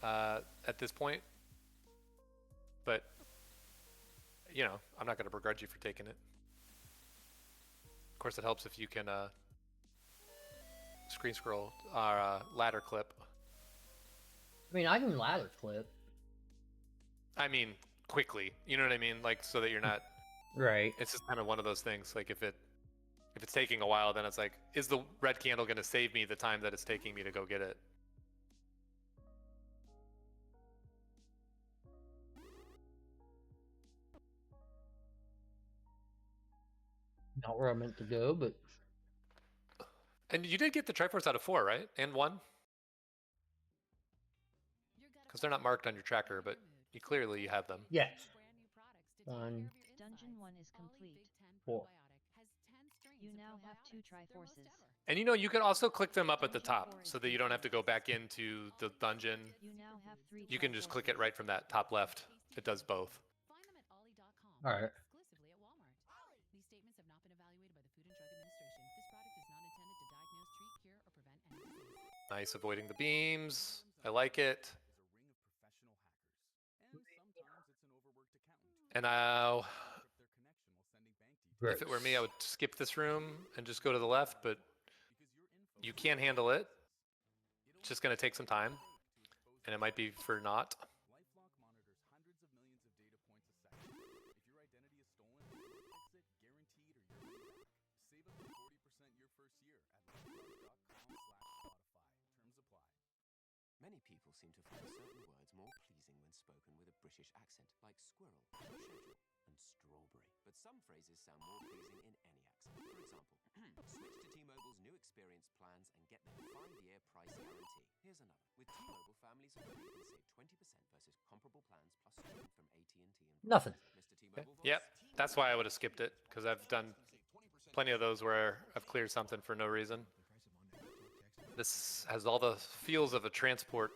Speaker 2: at this point. But, you know, I'm not going to begrudge you for taking it. Of course, it helps if you can screen scroll or ladder clip.
Speaker 1: I mean, I can ladder clip.
Speaker 2: I mean, quickly. You know what I mean? Like, so that you're not...
Speaker 1: Right.
Speaker 2: It's just kind of one of those things. Like, if it's taking a while, then it's like, is the red candle going to save me the time that it's taking me to go get it?
Speaker 1: Not where I meant to go, but
Speaker 2: And you did get the Triforce out of 4, right? And 1? Because they're not marked on your tracker, but you clearly have them.
Speaker 1: yes.
Speaker 4: Brand new products to take
Speaker 1: 1,
Speaker 4: care of your
Speaker 3: Dungeon
Speaker 4: insides.
Speaker 3: 1 is
Speaker 4: Ollie
Speaker 3: complete.
Speaker 4: Big 10
Speaker 1: 4.
Speaker 4: probiotic has 10 strains
Speaker 3: You
Speaker 4: of
Speaker 3: now have 2
Speaker 4: probiotics. They're most
Speaker 3: Triforces.
Speaker 4: ever.
Speaker 2: And you know, you can also click them up at the top so that you don't have to go back into the dungeon.
Speaker 3: You now have 3
Speaker 2: You can just click it
Speaker 3: Triforces.
Speaker 2: right from that top left. It does both.
Speaker 4: Find them at ollie.com.
Speaker 1: All right.
Speaker 4: Exclusively at Walmart. These statements have not been evaluated by the Food and Drug Administration. This product is not intended to diagnose, treat, cure, or prevent any disease.
Speaker 2: Nice, avoiding the beams. I like it.
Speaker 5: Is a ring of professional hackers. And sometimes it's an overworked accountant.
Speaker 2: And now,
Speaker 5: Encrypt their connection while sending bank details.
Speaker 2: if it were me, I would skip this room and just go to the left, but
Speaker 5: Because your info
Speaker 2: you can handle it.
Speaker 5: It'll
Speaker 2: It's just going to take some time, and it might be for naught.
Speaker 5: LifeLock monitors hundreds of millions of data points a second. If
Speaker 7: seem to find certain words more pleasing when spoken with a British accent, like squirrel, schedule, and strawberry. But some phrases sound more pleasing in any accent. For example, switch to T-Mobile's new experience plans and get their 5-year price guarantee. Here's another. With T-Mobile, families of 3 can save 20% versus comparable plans plus stream from AT&T and
Speaker 1: Nothing.
Speaker 7: Mr. T-Mobile voice.
Speaker 2: Yep, that's why I would have skipped it, because I've done plenty of those where I've cleared something for no reason. This has all the feels of a transport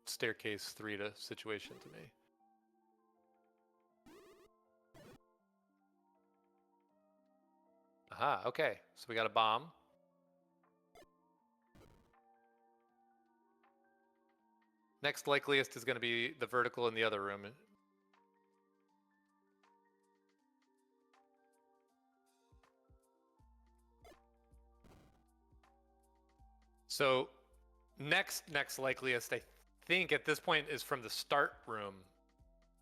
Speaker 2: staircase 3 to situation to me. Aha, okay. So we got a bomb. Next likeliest is going to be the vertical in the other room. So next likeliest, I think at this point, is from the start room.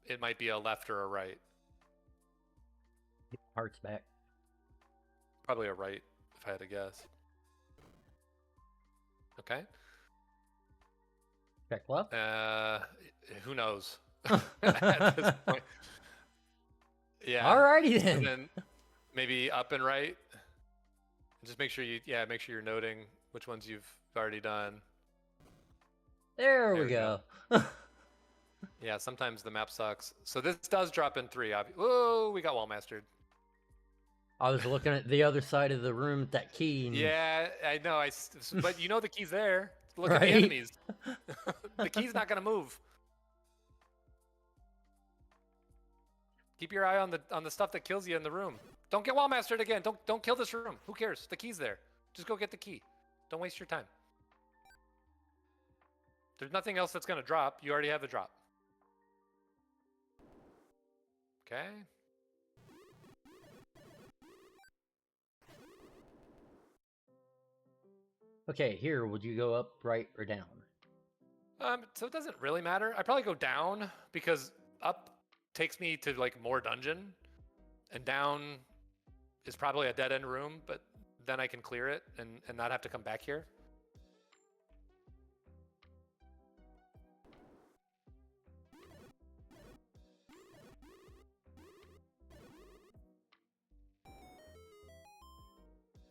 Speaker 2: It might be a left or a right.
Speaker 1: Hearts back.
Speaker 2: Probably a right, if I had to guess. Okay.
Speaker 1: Check left.
Speaker 2: Who knows? At this point. Yeah.
Speaker 1: Alrighty then.
Speaker 2: And then maybe up and right. Just make sure you're noting which ones you've already done.
Speaker 1: There we
Speaker 2: we
Speaker 1: go.
Speaker 2: Yeah, sometimes the map sucks. So this does drop in 3. Whoa, we got wall mastered.
Speaker 1: I was looking at the other side of the room at that key. And...
Speaker 2: Yeah, I know. But you know the key's there. Look at the
Speaker 1: Right?
Speaker 2: enemies. The key's not gonna move. Keep your eye on the stuff that kills you in the room. Don't get wall mastered again. Don't kill this room. Who cares? The key's there. Just go get the key. Don't waste your time. There's nothing else that's gonna drop. You already have the drop. Okay.
Speaker 1: Okay, here, would you go up, right, or down?
Speaker 2: So it doesn't really matter. I probably go down because up takes me to like more dungeon, and down is probably a dead end room, but then I can clear it and not have to come back here.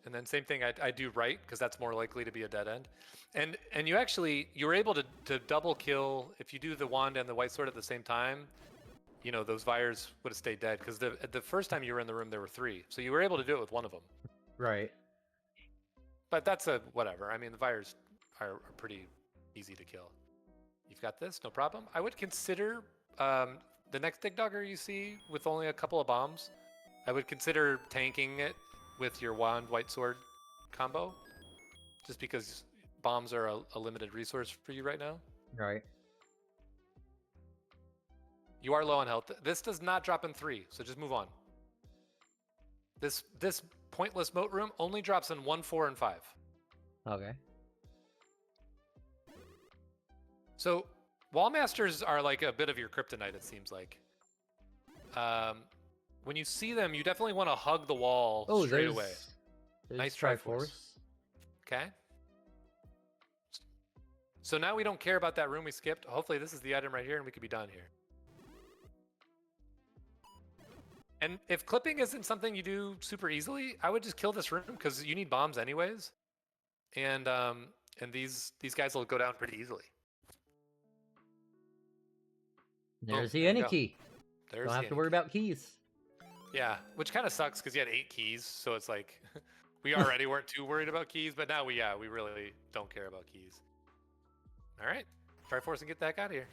Speaker 2: And then same thing, I do right because that's more likely to be a dead end. And you were able to double kill if you do the wand and the white sword at the same time. You know, those Vires would have stayed dead because the first time you were in the room there were 3, so you were able to do it with one of them.
Speaker 1: Right.
Speaker 2: But that's a whatever. I mean, the Vires are pretty easy to kill. You've got this, no problem. I would consider the next Dig Dogger you see with only a couple of bombs. I would consider tanking it with your wand white sword combo, just because bombs are a limited resource for you right now.
Speaker 1: Right.
Speaker 2: You are low on health. This does not drop in 3, so just move on. This pointless moat room only drops in 1, 4, and 5.
Speaker 1: Okay.
Speaker 2: So wall masters are like a bit of your kryptonite, it seems like. When you see them, you definitely want to hug the wall straight away. Nice Triforce. Okay. So now we don't care about that room we skipped. Hopefully this is the item right here and we could be done here. And if clipping isn't something you do super easily, I would just kill this room because you need bombs anyways. And these guys will go down pretty easily.
Speaker 1: There's the
Speaker 2: there you
Speaker 1: any
Speaker 2: go.
Speaker 1: key.
Speaker 2: There's
Speaker 1: Don't have
Speaker 2: the
Speaker 1: to worry about keys.
Speaker 2: Yeah, which kind of sucks because you had 8 keys, so it's like we already weren't too worried about keys, but now we really don't care about keys. All right, Triforce and get the heck out of here.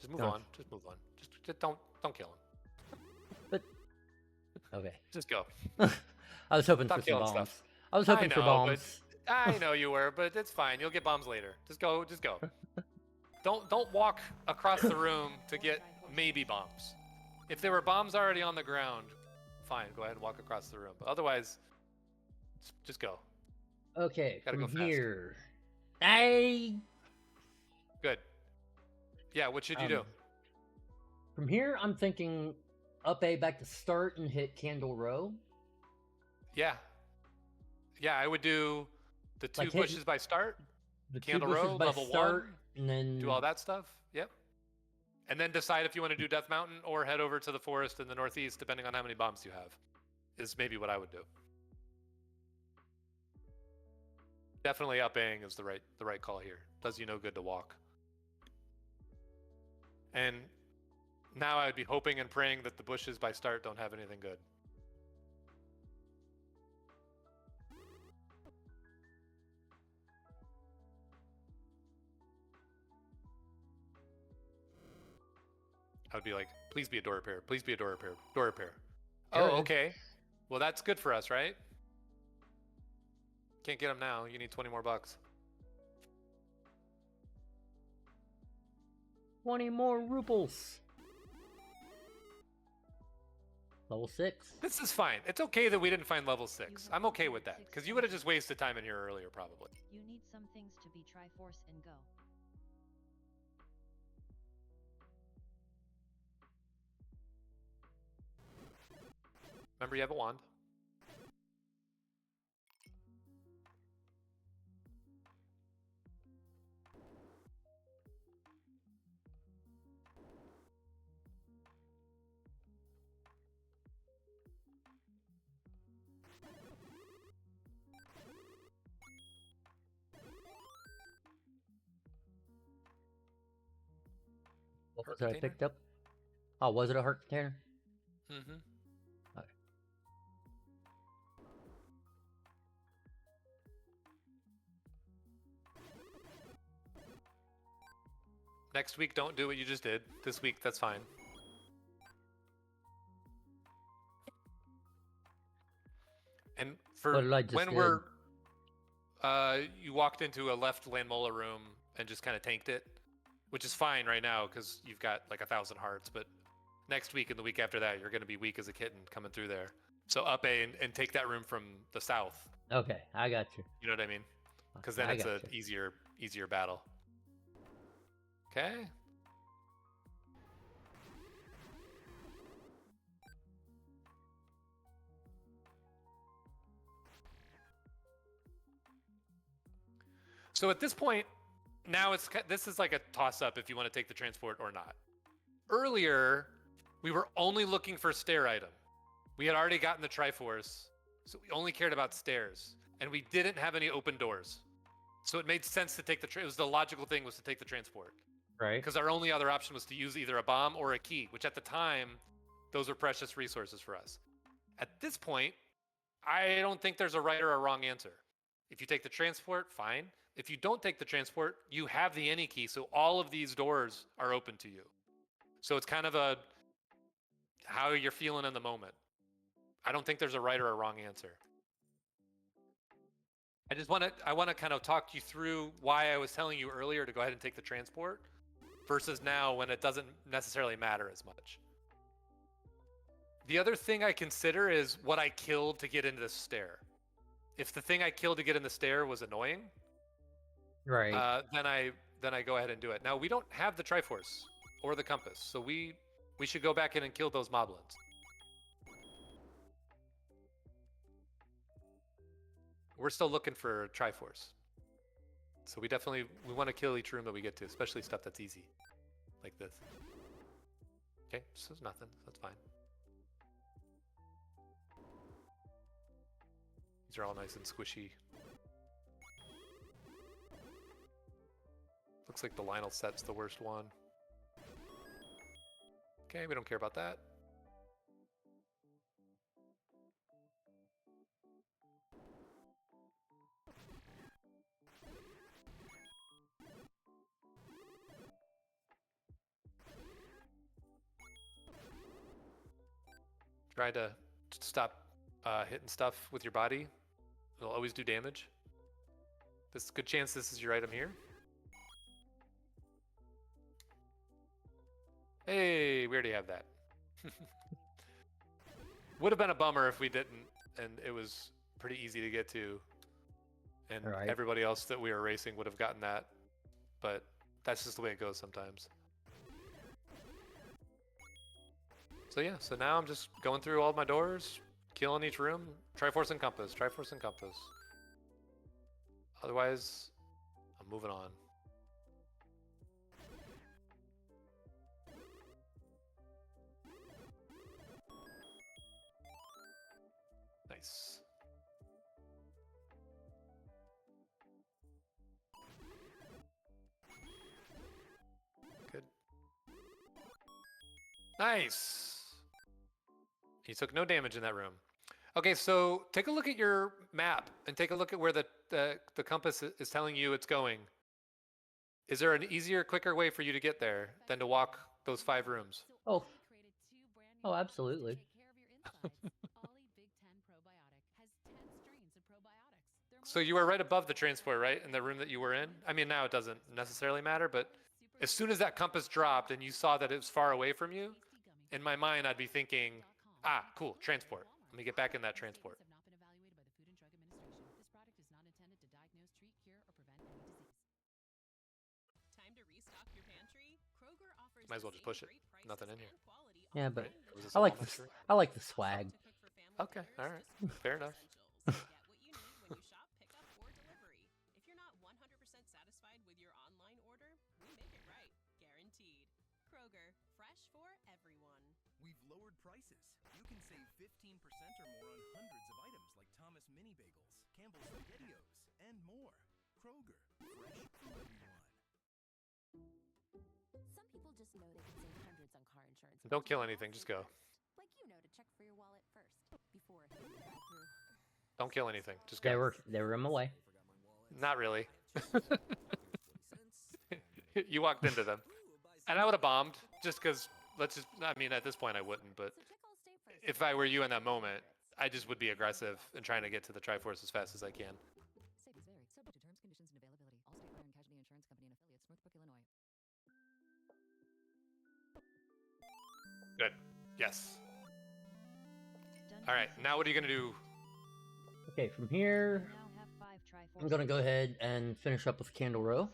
Speaker 2: Just move on. Just move on. Just don't kill him.
Speaker 1: But okay.
Speaker 2: Just go.
Speaker 1: I was hoping
Speaker 2: Stop
Speaker 1: for some
Speaker 2: killing
Speaker 1: bombs.
Speaker 2: stuff.
Speaker 1: I was hoping for bombs.
Speaker 2: I know you were, but it's fine. You'll get bombs later. Just go. Just go. Don't walk across the room to get maybe bombs. If there were bombs already on the ground, fine, go ahead and walk across the room. But otherwise, just go.
Speaker 1: Okay,
Speaker 2: Gotta
Speaker 1: from
Speaker 2: go fast.
Speaker 1: here.
Speaker 2: Good. Yeah, what should you do?
Speaker 1: From here, I'm thinking up A back to start and hit Candle Row.
Speaker 2: Yeah. Yeah, I would do the 2
Speaker 1: Like
Speaker 2: bushes by start,
Speaker 1: The
Speaker 2: Candle
Speaker 1: two bushes
Speaker 2: Row,
Speaker 1: by
Speaker 2: level
Speaker 1: start,
Speaker 2: 1.
Speaker 1: And then
Speaker 2: do all that stuff. Yep. And then decide if you want to do Death Mountain or head over to the forest in the northeast, depending on how many bombs you have, is maybe what I would do. Definitely upping is the right call here. Does you no good to walk. And now I would be hoping and praying that the bushes by start don't have anything good. I would be like, please be a door repair. Please be a door repair. Door repair.
Speaker 1: Sure
Speaker 2: Oh,
Speaker 1: is.
Speaker 2: okay. Well, that's good for us, right? Can't get them now. You need 20 more bucks.
Speaker 1: 20 more rubles. Level 6.
Speaker 2: This is fine. It's okay that we didn't find level 6.
Speaker 3: You have
Speaker 2: I'm okay with that,
Speaker 3: 6
Speaker 2: because you would have just
Speaker 3: points.
Speaker 2: wasted time in here earlier, probably.
Speaker 3: You need some things to be Triforce and go.
Speaker 2: Remember, you have a wand.
Speaker 1: What
Speaker 2: Heart
Speaker 1: was it I
Speaker 2: container?
Speaker 1: picked up? Oh, was it a heart container?
Speaker 2: Mm-hmm.
Speaker 1: Okay.
Speaker 2: Next week, don't do what you just did. This week, that's fine. And for
Speaker 1: What did I just
Speaker 2: when
Speaker 1: did?
Speaker 2: we're, you walked into a left Landmola room and just kind of tanked it, which is fine right now because you've got like 1,000 hearts. But next week and the week after that, you're going to be weak as a kitten coming through there. So up A and take that room from the south.
Speaker 1: Okay, I got you.
Speaker 2: You know what I mean? Because then
Speaker 1: I
Speaker 2: it's a
Speaker 1: gotcha.
Speaker 2: easier battle. Okay. So at this point, now this is like a toss-up if you want to take the transport or not. Earlier, we were only looking for stair item. We had already gotten the Triforce, so we only cared about stairs, and we didn't have any open doors. So it made sense to take it was the logical thing was to take the transport.
Speaker 1: Right.
Speaker 2: Because our only other option was to use either a bomb or a key, which at the time, those were precious resources for us. At this point, I don't think there's a right or a wrong answer. If you take the transport, fine. If you don't take the transport, you have the any key, so all of these doors are open to you. So it's kind of a how you're feeling in the moment. I don't think there's a right or a wrong answer. I want to kind of talk you through why I was telling you earlier to go ahead and take the transport versus now when it doesn't necessarily matter as much. The other thing I consider is what I killed to get into the stair. If the thing I killed to get in the stair was annoying,
Speaker 1: Right.
Speaker 2: then I go ahead and do it. Now we don't have the Triforce or the compass, so we should go back in and kill those moblins. We're still looking for Triforce, so we want to kill each room that we get to, especially stuff that's easy, like this. Okay, so there's nothing. That's fine. These are all nice and squishy. Looks like the Lionel set's the worst one. Okay, we don't care about that. Try to stop hitting stuff with your body. It'll always do damage. There's a good chance this is your item here. Hey, we already have that. Would have been a bummer if we didn't, and it was pretty easy to get to. And
Speaker 1: Right.
Speaker 2: everybody else that we were racing would have gotten that. But that's just the way it goes sometimes. So yeah, so now I'm just going through all my doors, killing each room. Triforce and Compass, Triforce and Compass. Otherwise, I'm moving on. Nice. You took no damage in that room. Okay, so take a look at your map and take a look at where the compass is telling you it's going. Is there an easier, quicker way for you to get there than to walk those 5 rooms?
Speaker 1: Oh. Oh, absolutely.
Speaker 2: So you were right above the transport, right? In the room that you were in? I mean, now it doesn't necessarily matter, but as soon as that compass dropped and you saw that it was far away from you, in my mind, I'd be thinking, ah, cool, transport. Let me get back in that transport. Might as well just push it. Nothing in here.
Speaker 1: Yeah, but
Speaker 2: Right? Was this
Speaker 1: I
Speaker 2: a
Speaker 1: like
Speaker 2: walnut
Speaker 1: the
Speaker 2: shirt?
Speaker 1: I like the swag.
Speaker 2: Okay, all right. Fair enough.
Speaker 6: We've lowered prices. You can save 15% or more on hundreds of items like Thomas Mini Bagels, Campbell's SpaghettiOs, and more. Kroger, fresh for everyone.
Speaker 8: Some people just know they can save hundreds on car insurance.
Speaker 2: Don't kill anything, just go.
Speaker 8: Like you know to check for your wallet first before hitting the drive-through.
Speaker 2: Don't kill anything, just go.
Speaker 1: They were in my way.
Speaker 2: Not really. You walked into them. And I would have bombed, just because, I mean, at this point I wouldn't, but if I were you in that moment, I just would be aggressive and trying to get to the Triforce as fast as I can.
Speaker 4: Savings vary. Subject to terms, conditions, and availability. All state fire and casualty insurance company and affiliates. Northbrook, Illinois.
Speaker 2: Good. Yes. All right, now what are you going to do?
Speaker 1: Okay, from here, I'm gonna go ahead and finish up with Candle Row.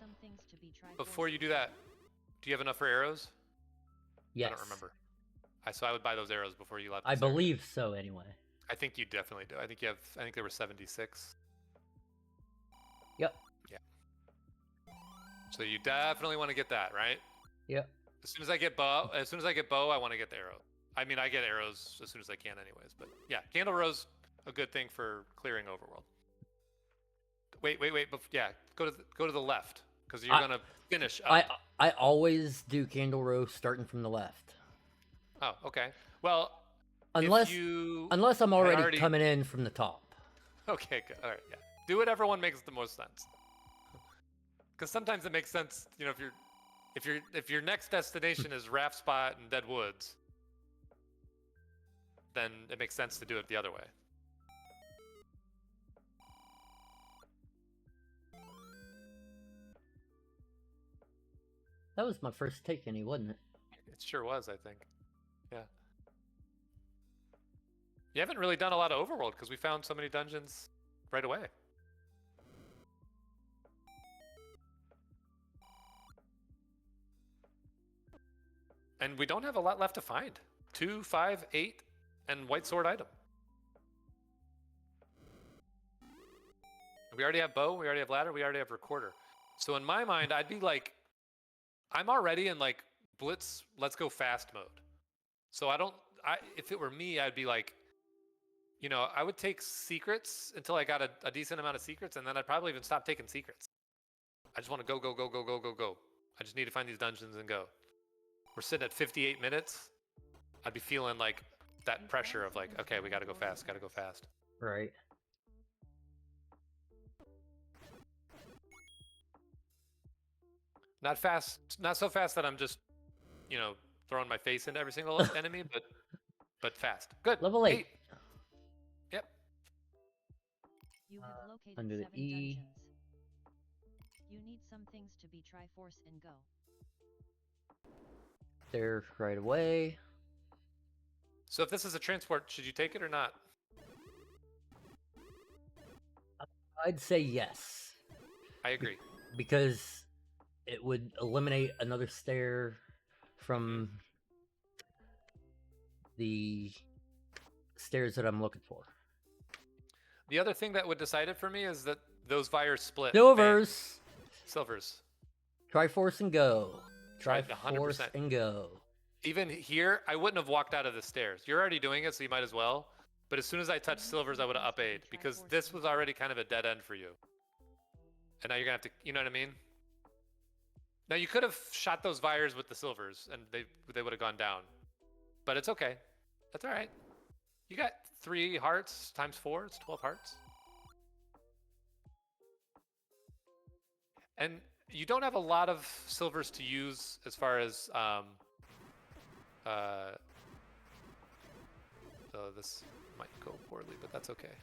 Speaker 2: Before you do that, do you have enough for arrows?
Speaker 1: Yes.
Speaker 2: I don't remember. So I would buy those arrows before you left.
Speaker 1: I believe so, anyway.
Speaker 2: I think you definitely do. I think there were 76.
Speaker 1: Yep.
Speaker 2: Yeah. So you definitely want to get that, right?
Speaker 1: Yep.
Speaker 2: As soon as I get bow, I want to get the arrow. I mean, I get arrows as soon as I can, anyways. But yeah, Candle Row's a good thing for clearing overworld. Wait. Yeah, go to the left because you're gonna finish up.
Speaker 1: I always do Candle Row starting from the left.
Speaker 2: Oh, okay. Well,
Speaker 1: unless I'm already coming in from the top.
Speaker 2: Okay, good. All right, yeah. Do whatever one makes the most sense. Because sometimes it makes sense, you know, if your next destination is Raft Spot and Dead Woods, then it makes sense to do it the other way.
Speaker 1: That was my first take any, wasn't it?
Speaker 2: It sure was, I think. Yeah. You haven't really done a lot of Overworld because we found so many dungeons right away. And we don't have a lot left to find. 2, 5, 8, and White Sword item. We already have bow, we already have ladder, we already have recorder. So in my mind, I'd be like, I'm already in like blitz, let's go fast mode. So if it were me, I'd be like, you know, I would take secrets until I got a decent amount of secrets, and then I'd probably even stop taking secrets. I just want to go. I just need to find these dungeons and go. We're sitting at 58 minutes. I'd be feeling like that pressure of like, okay, we gotta go fast.
Speaker 1: Right.
Speaker 2: Not fast, not so fast that I'm just, you know, throwing my face into every single enemy, but fast. Good.
Speaker 1: Level 8.
Speaker 2: Yep.
Speaker 3: You have located
Speaker 1: under the
Speaker 3: 7
Speaker 1: E.
Speaker 3: dungeons. You need some things to be Triforce and go.
Speaker 1: There right away.
Speaker 2: So if this is a transport, should you take it or not?
Speaker 1: I'd say yes.
Speaker 2: I agree.
Speaker 1: Because it would eliminate another stair from the stairs that I'm looking for.
Speaker 2: The other thing that would decide it for me is that those Vires split.
Speaker 1: Silvers!
Speaker 2: Silvers.
Speaker 1: Triforce and go.
Speaker 2: Right,
Speaker 1: Triforce
Speaker 2: 100%.
Speaker 1: and go.
Speaker 2: Even here, I wouldn't have walked out of the stairs. You're already doing it, so you might as well. But as soon as I touched silvers, I would have up-A'd, because this was already kind of a dead end for you. And now you're going to have to, you know what I mean? Now you could have shot those Vires with the silvers, and they would have gone down. but it's okay. That's all right. You got 3 hearts times 4. It's 12 hearts. And you don't have a lot of silvers to use as far as so this might go poorly, but that's okay.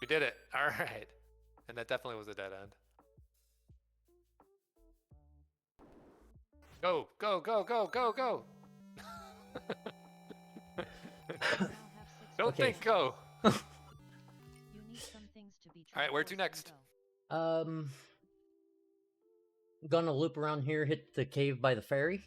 Speaker 2: We did it. All right. And that definitely was a dead end. Go, go, go, go, go, go.
Speaker 3: You now have 6
Speaker 2: Don't
Speaker 1: Okay.
Speaker 2: think go.
Speaker 3: You need some things to be
Speaker 2: All right, where to
Speaker 3: Triforce
Speaker 2: next?
Speaker 3: and go.
Speaker 1: Gonna loop around here, hit the cave by the ferry.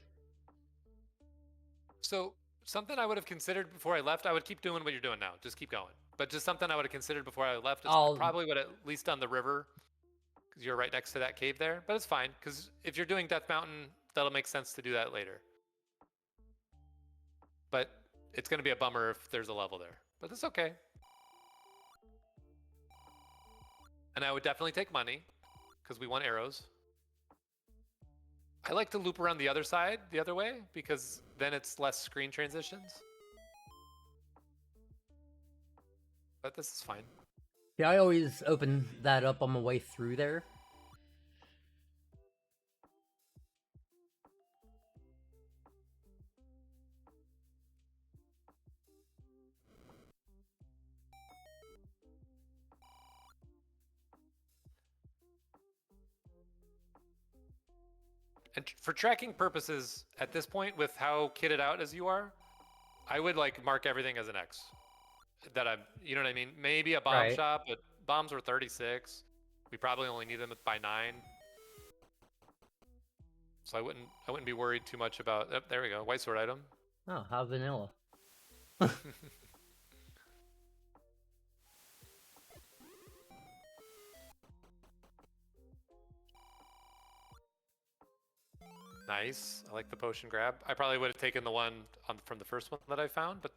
Speaker 2: So something I would have considered before I left, I would keep doing what you're doing now. Just keep going. But just something I would have considered before I left is
Speaker 1: I'll-
Speaker 2: probably would have at least done the river, because you're right next to that cave there. But it's fine, because if you're doing Death Mountain, that'll make sense to do that later. But it's going to be a bummer if there's a level there. But it's okay. And I would definitely take money, because we want arrows. I like to loop around the other side, the other way, because then it's less screen transitions. But this is fine.
Speaker 1: Yeah, I always open that up on my way through there.
Speaker 2: And for tracking purposes, at this point, with how kitted out as you are, I would like mark everything as an X. That I'm, you know what I mean? Maybe a bomb
Speaker 1: Right.
Speaker 2: shop, but bombs were 36. We probably only need them by 9. So I wouldn't be worried too much about. Oh, there we go, white sword item.
Speaker 1: Oh, how vanilla.
Speaker 2: Nice. I like the potion grab. I probably would have taken the one from the first one that I found, but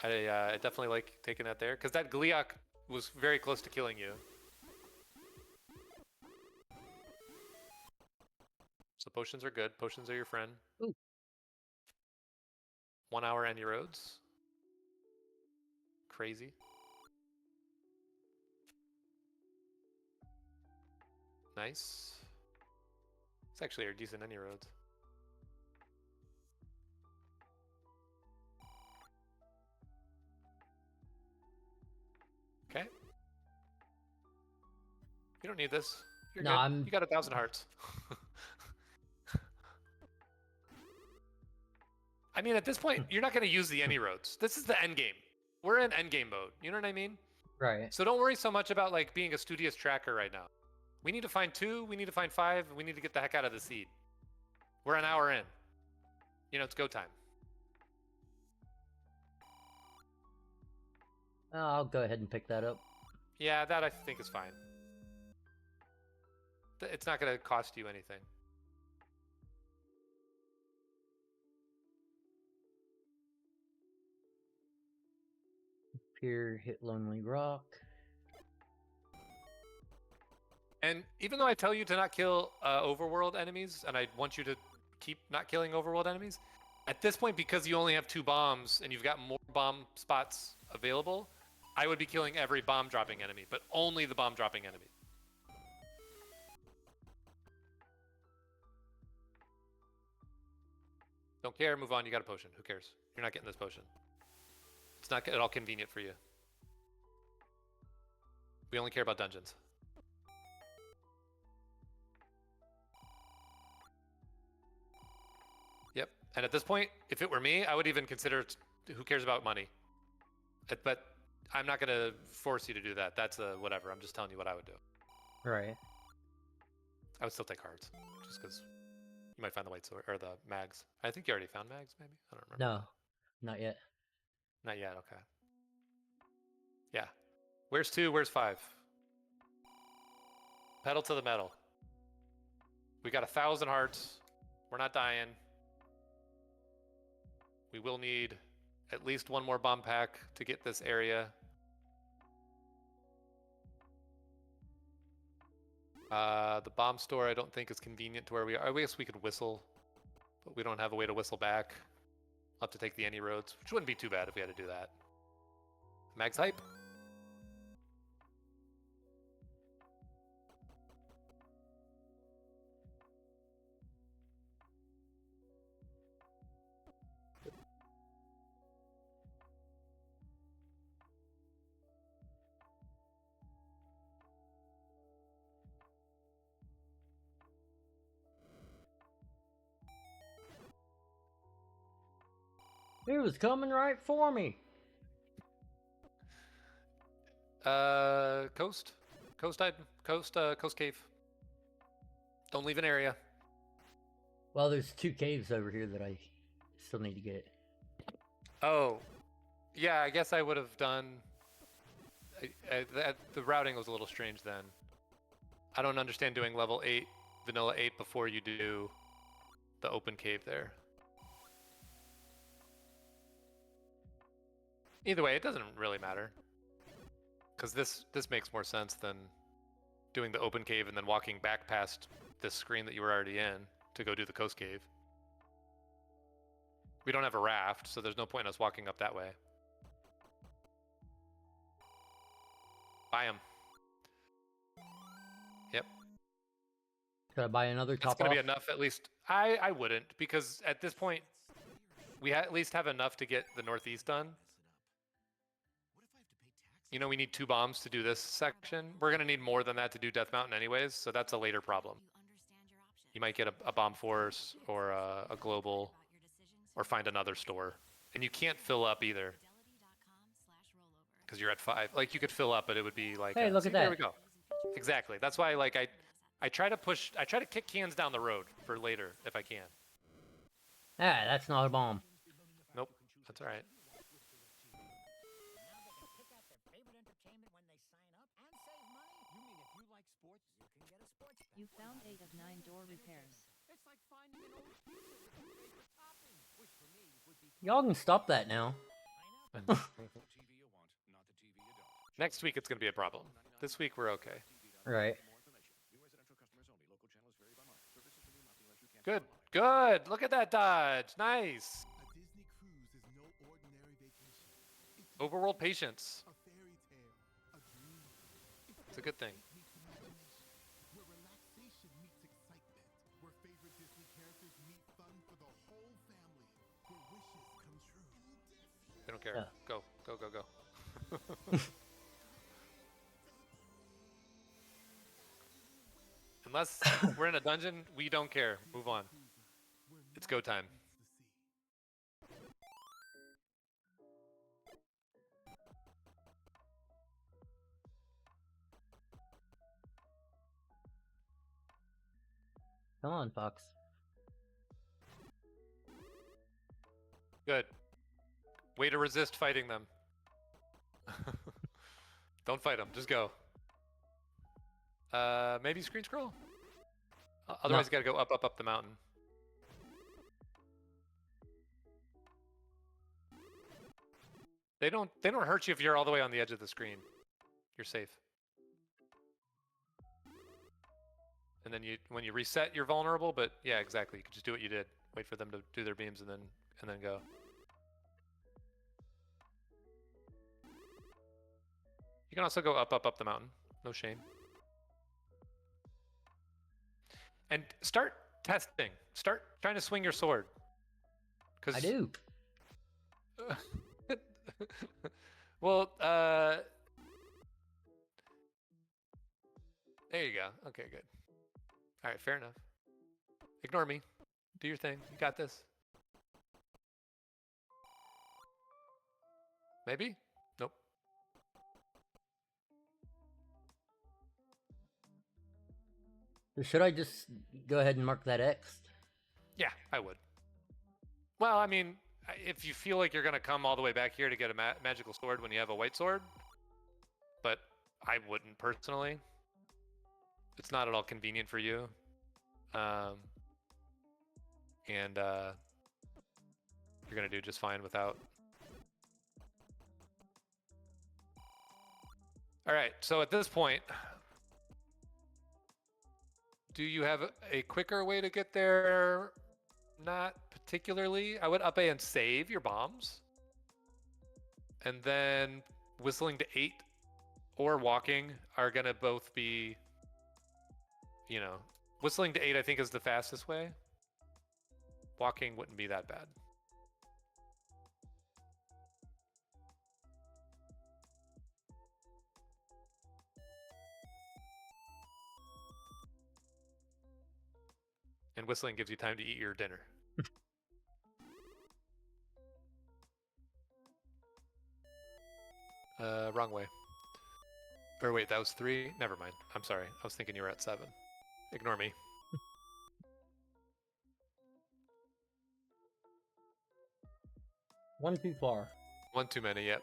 Speaker 2: I definitely like taking that there because that Gliok was very close to killing you. So potions are good. Potions are your friend.
Speaker 1: Ooh.
Speaker 2: 1 hour any roads. Crazy. Nice. It's actually our decent any roads. Okay. You don't need this. You're
Speaker 1: No,
Speaker 2: good. You got 1,000 hearts. I mean, at this point, you're not going to use the any roads. This is the end game. We're in end game mode. You know what I mean?
Speaker 1: Right.
Speaker 2: So don't worry so much about like being a studious tracker right now. We need to find 2. We need to find 5. We need to get the heck out of the seed. We're an hour in. You know, it's go time.
Speaker 1: I'll go ahead and pick that up.
Speaker 2: Yeah, that I think is fine. It's not going to cost you anything.
Speaker 1: Here, hit Lonely Rock.
Speaker 2: And even though I tell you to not kill overworld enemies, and I want you to keep not killing overworld enemies, at this point, because you only have 2 bombs and you've got more bomb spots available, I would be killing every bomb dropping enemy, but only the bomb dropping enemy. Don't care, move on, you got a potion. Who cares? You're not getting this potion. It's not at all convenient for you. We only care about dungeons. Yep. And at this point, if it were me, I would even consider who cares about money. But I'm not going to force you to do that. That's a whatever. I'm just telling you what I would do.
Speaker 1: Right.
Speaker 2: I would still take cards, just because you might find the white sword or the mags. I think you already found mags, maybe. I don't remember.
Speaker 1: No, not yet.
Speaker 2: Not yet. Okay. Yeah. Where's 2? Where's 5? Pedal to the metal. We got 1,000 hearts. We're not dying. We will need at least 1 more bomb pack to get this area. The bomb store I don't think is convenient to where we are. I guess we could whistle, but we don't have a way to whistle back. I'll have to take the any roads, which wouldn't be too bad if we had to do that. Mag's hype.
Speaker 1: He was coming right for me.
Speaker 2: Coast cave. Don't leave an area.
Speaker 1: Well, there's 2 caves over here that I still need to get.
Speaker 2: Oh, yeah. I guess I would have done. The routing was a little strange then. I don't understand doing level 8, vanilla 8 before you do the open cave there. Either way, it doesn't really matter. Because this makes more sense than doing the open cave and then walking back past this screen that you were already in to go do the coast cave. We don't have a raft, so there's no point in us walking up that way. Buy him. Yep.
Speaker 1: Could I buy another
Speaker 2: That's
Speaker 1: top
Speaker 2: going
Speaker 1: off?
Speaker 2: to be enough at least. I wouldn't, because at this point, we at least have enough to get the northeast done. You know, we need 2 bombs to do this section. We're going to need more than that to do Death Mountain anyways, so that's a later problem. You might get a bomb force or a global or find another store. And you can't fill up either because you're at 5. Like, you could fill up, but it would be like...
Speaker 1: Hey, look
Speaker 2: see,
Speaker 1: at that.
Speaker 2: There we go. Exactly. That's why, like, I try to kick cans down the road for later if I can.
Speaker 1: Ah, that's not a bomb.
Speaker 2: Nope. That's all right.
Speaker 3: You found 8 of 9 door repairs.
Speaker 1: Y'all can stop that now.
Speaker 2: Next week it's going to be a problem. This week we're okay.
Speaker 1: Right.
Speaker 2: Good. Good. Look at that dodge. Nice.
Speaker 6: A Disney cruise is no ordinary vacation. It's
Speaker 2: Overworld patience.
Speaker 6: a fairy tale, a dream.
Speaker 2: It's a good thing.
Speaker 6: Meets imagination, where relaxation meets excitement, where favorite Disney characters meet fun for the whole family, where wishes come true.
Speaker 2: They don't care.
Speaker 1: Yeah.
Speaker 2: Go. Go, go, go. Unless we're in a dungeon, we don't care. Move on. It's go time.
Speaker 1: Come on, Fox.
Speaker 2: Good. Way to resist fighting them. Don't fight them. Just go. Maybe screen scroll? Otherwise, you gotta go up the mountain. They don't hurt you if you're all the way on the edge of the screen. You're safe. And then when you reset, you're vulnerable. But yeah, exactly. You can just do what you did. Wait for them to do their beams and then go. You can also go up the mountain. No shame. And start testing. Start trying to swing your sword.
Speaker 1: I do.
Speaker 2: Well, there you go. Okay, good. All right, fair enough. Ignore me. Do your thing. You got this. Maybe? Nope.
Speaker 1: Should I just go ahead and mark that X?
Speaker 2: Yeah, I would. Well, I mean, if you feel like you're going to come all the way back here to get a magical sword when you have a white sword, but I wouldn't personally. It's not at all convenient for you. And you're going to do just fine without. All right, so at this point, do you have a quicker way to get there? Not particularly. I would up A and save your bombs. And then whistling to 8 or walking are going to both be, you know, whistling to 8 I think is the fastest way. Walking wouldn't be that bad. And whistling gives you time to eat your dinner. Wrong way. Or wait, that was 3? Never mind. I'm sorry. I was thinking you were at 7. Ignore me.
Speaker 1: One too far.
Speaker 2: One too many, yep.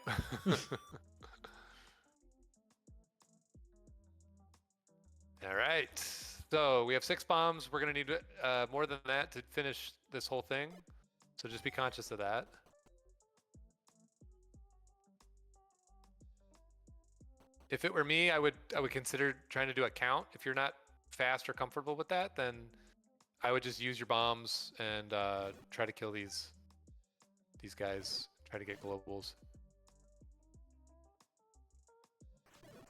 Speaker 2: All right. So we have 6 bombs. We're going to need more than that to finish this whole thing. So just be conscious of that. If it were me, I would consider trying to do a count. If you're not fast or comfortable with that, then I would just use your bombs and try to kill these guys. Try to get globals.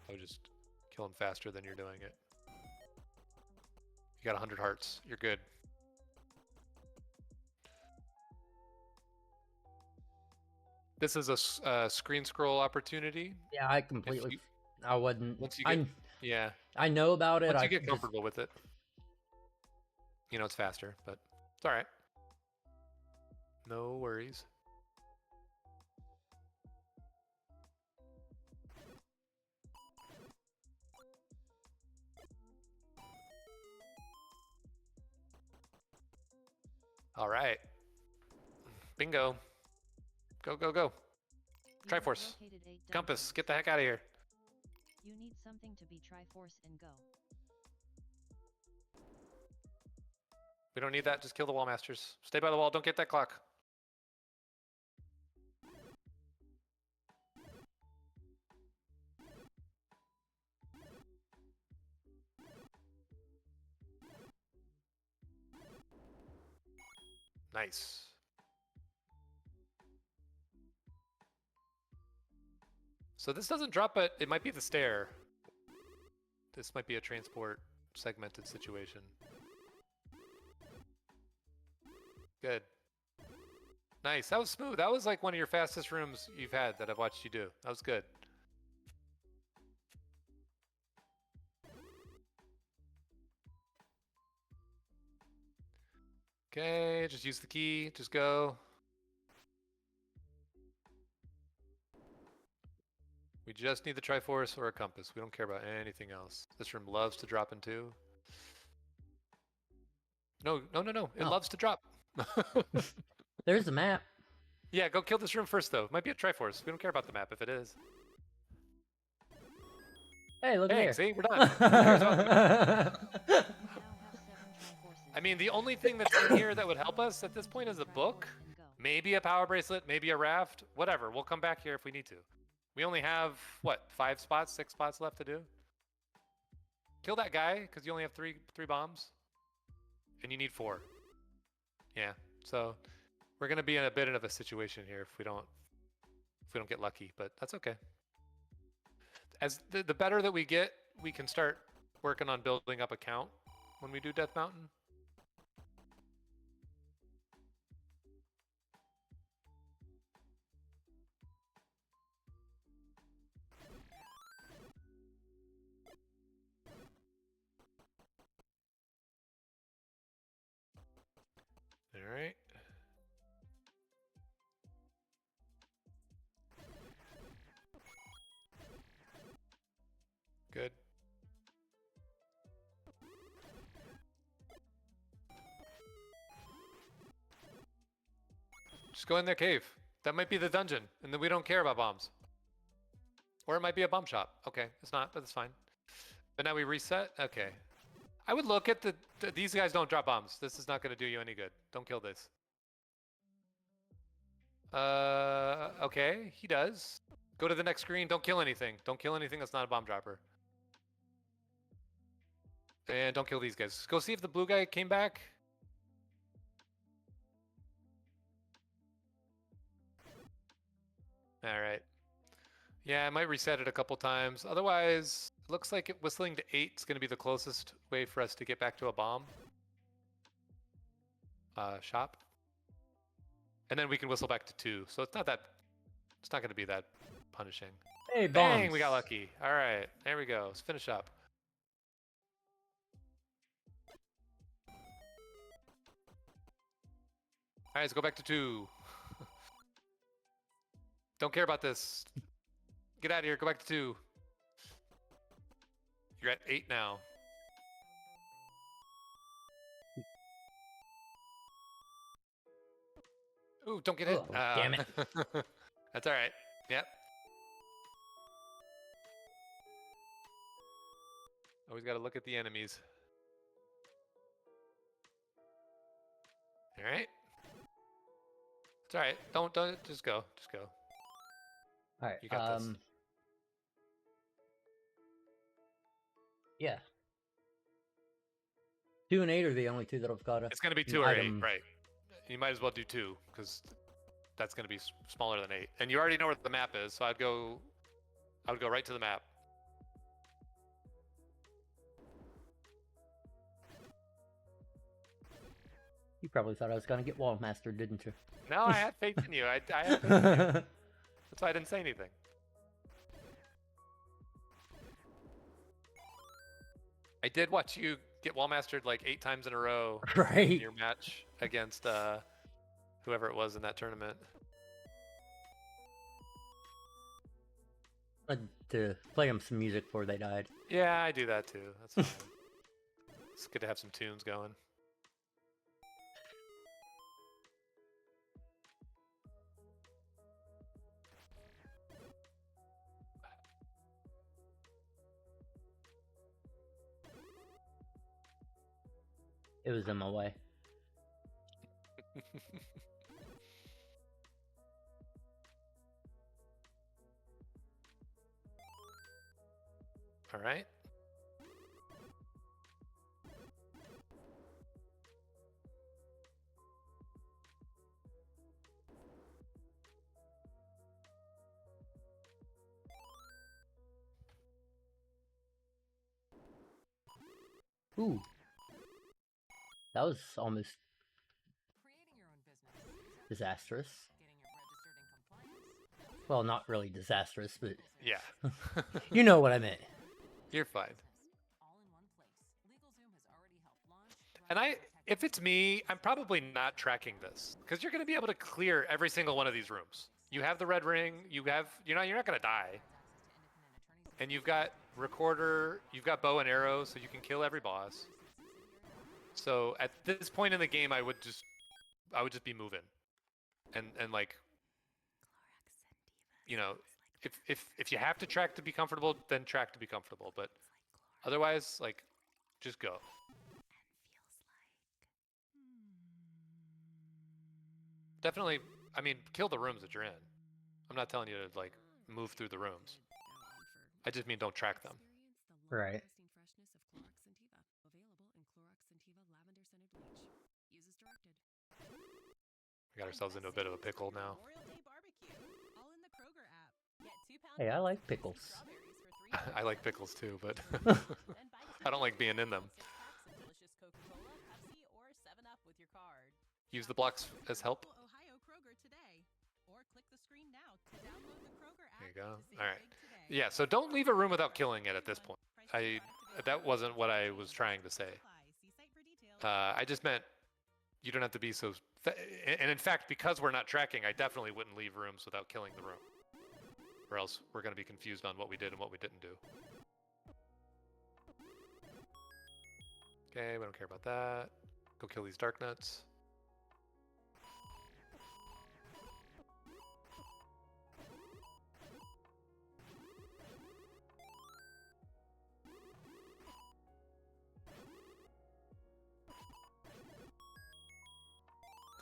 Speaker 2: I would just kill them faster than you're doing it. You got 100 hearts. You're good. This is a screen scroll opportunity.
Speaker 1: Yeah, I completely. I wasn't.
Speaker 2: Once you get, yeah.
Speaker 1: I know about it.
Speaker 2: Once you get comfortable with it, you know it's faster, but it's all right. No worries. All right. Bingo. Go, go, go.
Speaker 3: You have
Speaker 2: Triforce.
Speaker 3: located a
Speaker 2: Compass,
Speaker 3: dungeon.
Speaker 2: get the heck out of here.
Speaker 3: You need something to be Triforce and go.
Speaker 2: We don't need that. Just kill the wall masters. Stay by the wall. Don't get that clock. Nice. So this doesn't drop, but it might be the stair. This might be a transport segmented situation. Good. Nice. That was smooth. That was like one of your fastest rooms you've had that I've watched you do. That was good. Okay, just use the key. Just go. We just need the Triforce or a compass. We don't care about anything else. This room loves to drop in 2. No, no, no, no. It loves to drop.
Speaker 1: There's the map.
Speaker 2: Yeah, go kill this room first, though. It might be a Triforce. We don't care about the map if it is.
Speaker 1: Hey, look
Speaker 2: Hey,
Speaker 1: there.
Speaker 2: see? We're done. Who cares about the map?
Speaker 3: You now have 7 Triforces.
Speaker 2: I mean, the only thing that's in here that would help us at this point is a book.
Speaker 3: Triforce and go.
Speaker 2: Maybe a power bracelet, maybe a raft, whatever. We'll come back here if we need to. We only have, what, 5 spots, 6 spots left to do? Kill that guy, because you only have three bombs. And you need 4. Yeah, so we're going to be in a bit of a situation here if we don't get lucky, but that's okay. As the better that we get, we can start working on building up a count when we do Death Mountain. All right. Good. Just go in their cave. That might be the dungeon, and then we don't care about bombs. Or it might be a bomb shop. Okay, it's not, but it's fine. But now we reset? Okay. I would look at these guys don't drop bombs. This is not going to do you any good. Don't kill this. Okay, he does. Go to the next screen. Don't kill anything. Don't kill anything that's not a bomb dropper. And don't kill these guys. Go see if the blue guy came back. All right. Yeah, I might reset it a couple times. Otherwise, it looks like whistling to 8 is going to be the closest way for us to get back to a bomb. Shop. And then we can whistle back to 2. So it's not going to be that punishing.
Speaker 1: Hey,
Speaker 2: Bang,
Speaker 1: bombs.
Speaker 2: we got lucky. All right, there we go. Let's finish up. All right, let's go back to 2. Don't care about this. Get out of here. Go back to 2. You're at 8 now. Ooh, don't get hit.
Speaker 1: Oh, damn it.
Speaker 2: That's all right. Yep. Always got to look at the enemies. All right. It's all right. Don't just go. Just go.
Speaker 1: All right.
Speaker 2: You got this.
Speaker 1: Yeah. 2 and 8 are the only two that I've got.
Speaker 2: It's going to be 2 or 8, right? You might as well do 2 because that's going to be smaller than 8. And you already know where the map is, so I would go right to the map.
Speaker 1: You probably thought I was going to get wall mastered, didn't you?
Speaker 2: No, I had faith in you. I had faith in you. That's why I didn't say anything. I did watch you get wall mastered like 8 times in a row.
Speaker 1: Right.
Speaker 2: In your match against whoever it was in that tournament.
Speaker 1: I had to play them some music before they died.
Speaker 2: Yeah, I do that too. That's fine. It's good to have some tunes going.
Speaker 1: It was in my way.
Speaker 2: All right.
Speaker 1: Ooh. That was almost
Speaker 4: Creating your own business.
Speaker 1: disastrous.
Speaker 4: Getting it registered in compliance.
Speaker 1: Well, not really disastrous, but
Speaker 2: Yeah.
Speaker 1: you know what I meant.
Speaker 2: You're fine.
Speaker 4: All in one place. LegalZoom has already helped launch.
Speaker 2: And if it's me, I'm probably not tracking this because you're going to be able to clear every single one of these rooms. You have the red ring. You're not going to die. And you've got recorder. You've got bow and arrow, so you can kill every boss. So at this point in the game, I would just be moving, and like, you know, if you have to track to be comfortable, then track to be comfortable. But otherwise, like, just go. Definitely, I mean, kill the rooms that you're in. I'm not telling you to like move through the rooms. I just mean don't track them.
Speaker 1: Right.
Speaker 2: We got ourselves into a bit of a pickle now.
Speaker 1: Hey, I like pickles.
Speaker 2: I like pickles too, but I don't like being in them. Use the blocks as help. There you go. All right. Yeah, so don't leave a room without killing it at this point. That wasn't what I was trying to say. I just meant you don't have to be so... And in fact, because we're not tracking, I definitely wouldn't leave rooms without killing the room. Or else we're going to be confused on what we did and what we didn't do. Okay, we don't care about that. Go kill these dark nuts.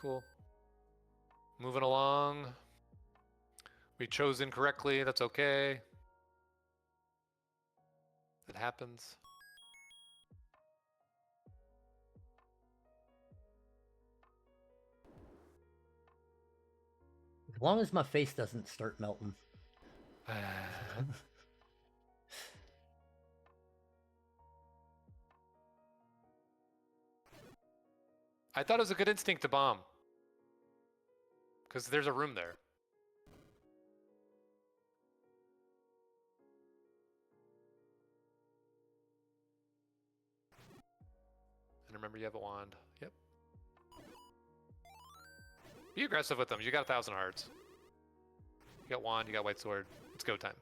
Speaker 2: Cool. Moving along. We chose incorrectly. That's okay. It happens.
Speaker 1: long as my face doesn't start melting.
Speaker 2: I thought it was a good instinct to bomb. Because there's a room there. And remember, you have a wand. Yep. Be aggressive with them. You got 1,000 hearts. You got wand, you got white sword. It's go time.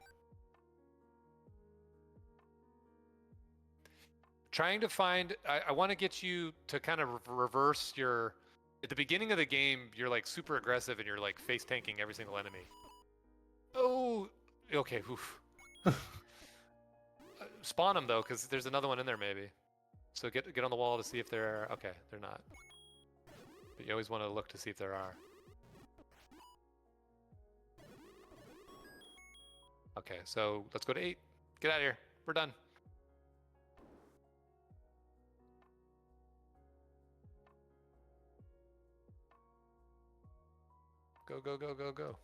Speaker 2: Trying to find... I want to get you to kind of reverse your... At the beginning of the game, you're like super aggressive and you're like face tanking every single enemy. Oh! Okay, oof. Spawn them though, because there's another one in there maybe. So get on the wall to see if there are... Okay, they're not. But you always want to look to see if there are. Okay, so let's go to 8. Get out of here. We're done. Go, go, go, go, go.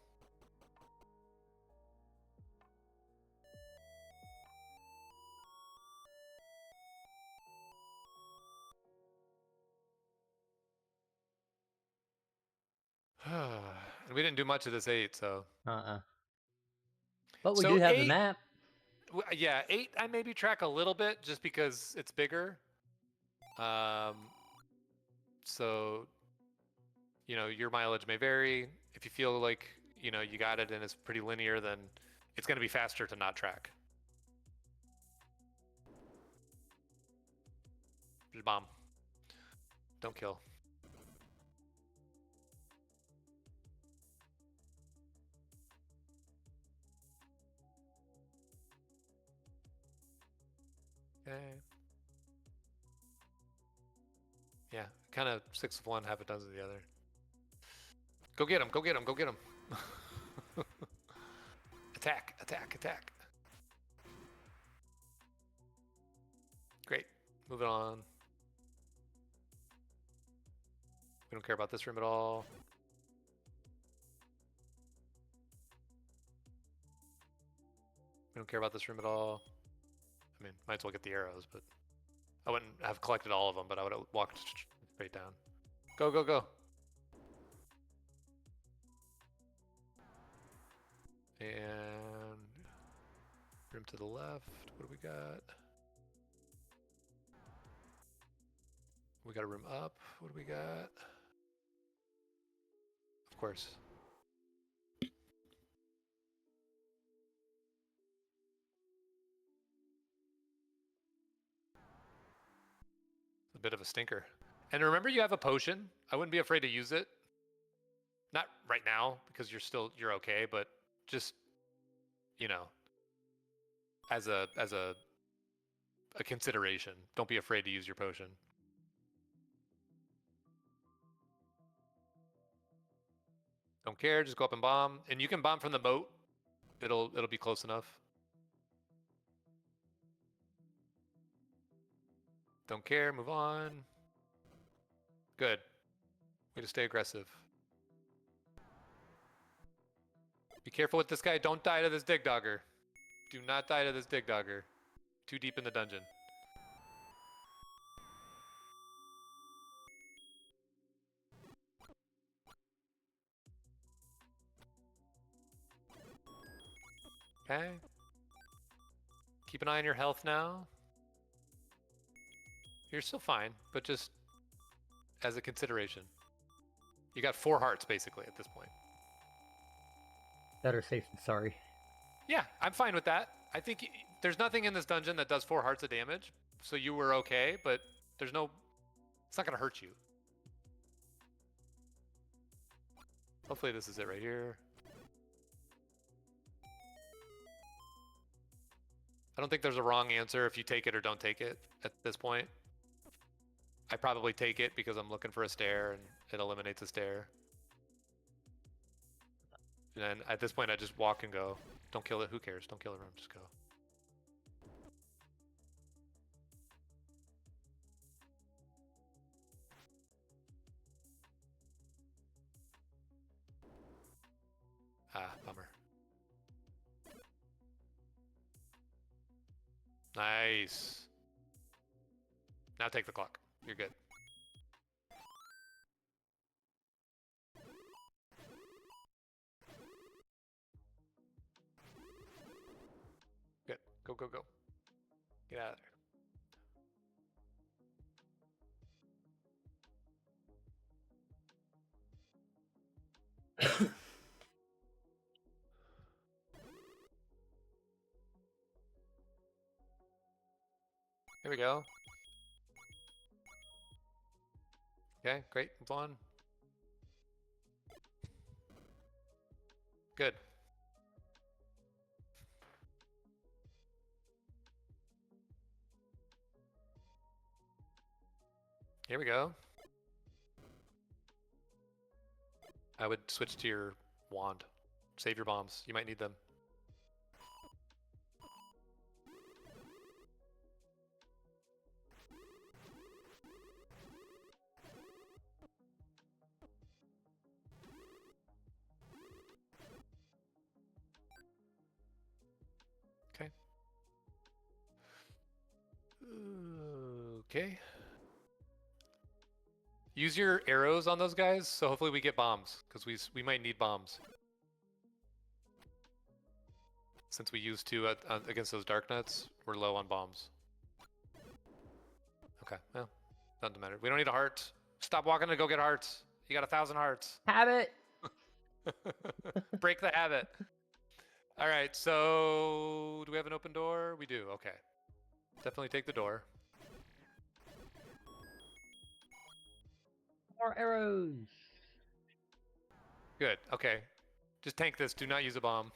Speaker 2: And we didn't do much of this 8, so...
Speaker 1: But we
Speaker 2: So
Speaker 1: do have
Speaker 2: 8
Speaker 1: the map.
Speaker 2: Yeah, 8 I maybe track a little bit just because it's bigger. So, you know, your mileage may vary. If you feel like, you know, you got it and it's pretty linear, then it's going to be faster to not track. Just bomb. Don't kill. Okay. Yeah, kind of 6 of one, half a dozen of the other. Go get him, go get him, go get him. Attack, attack, attack. Great, moving on. We don't care about this room at all. We don't care about this room at all. I mean, might as well get the arrows, but I wouldn't have collected all of them, but I would have walked straight down. Go, go, go. And room to the left. What do we got? We got a room up. What do we got? Of course. A bit of a stinker. And remember, you have a potion. I wouldn't be afraid to use it. Not right now, because you're okay, but just, you know, as a consideration. Don't be afraid to use your potion. Don't care, just go up and bomb. And you can bomb from the moat. It'll be close enough. Don't care, move on. Good. Way to stay aggressive. Be careful with this guy. Don't die to this dig dogger. Do not die to this dig dogger. Too deep in the dungeon. Okay. Keep an eye on your health now. You're still fine, but just as a consideration. You got 4 hearts basically at this point.
Speaker 1: Better safe than sorry.
Speaker 2: Yeah, I'm fine with that. I think there's nothing in this dungeon that does 4 hearts of damage, so you were okay, but there's no... It's not going to hurt you. Hopefully this is it right here. I don't think there's a wrong answer if you take it or don't take it at this point. I probably take it because I'm looking for a stair and it eliminates a stair. And then at this point I just walk and go. Don't kill it, who cares? Don't kill the room, just go. piece. Now take the clock. You're good. Good. Go, go, go. Get out of there. Here we go. Okay, great. Move on. Good. Here we go. I would switch to your wand. Save your bombs. You might need them. Okay. Okay. Use your arrows on those guys, so hopefully we get bombs, because we might need bombs. Since we used two against those dark nuts, we're low on bombs. Okay, well, doesn't matter. We don't need a heart. Stop walking to go get hearts. You got 1,000 hearts.
Speaker 1: Habit.
Speaker 2: Break the habit. All right, so do we have an open door? We do, okay. Definitely take the door.
Speaker 1: More arrows.
Speaker 2: Good, okay. Just tank this, do not use a bomb.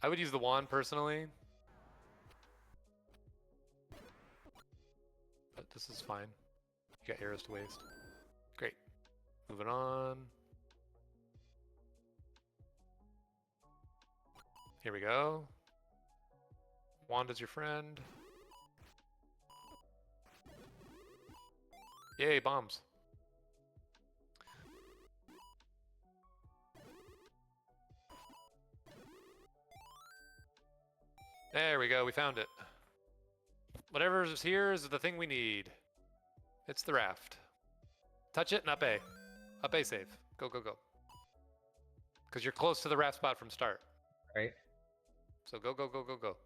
Speaker 2: I would use the wand personally. But this is fine. You got arrows to waste. Great. Moving on. Here we go. Wand is your friend. Yay, bombs. There we go, we found it. Whatever's here is the thing we need. It's the raft. Touch it and up A. Up A save. Go, go, go. Because you're close to the raft spot from start.
Speaker 1: Right.
Speaker 2: So go, go, go, go, go.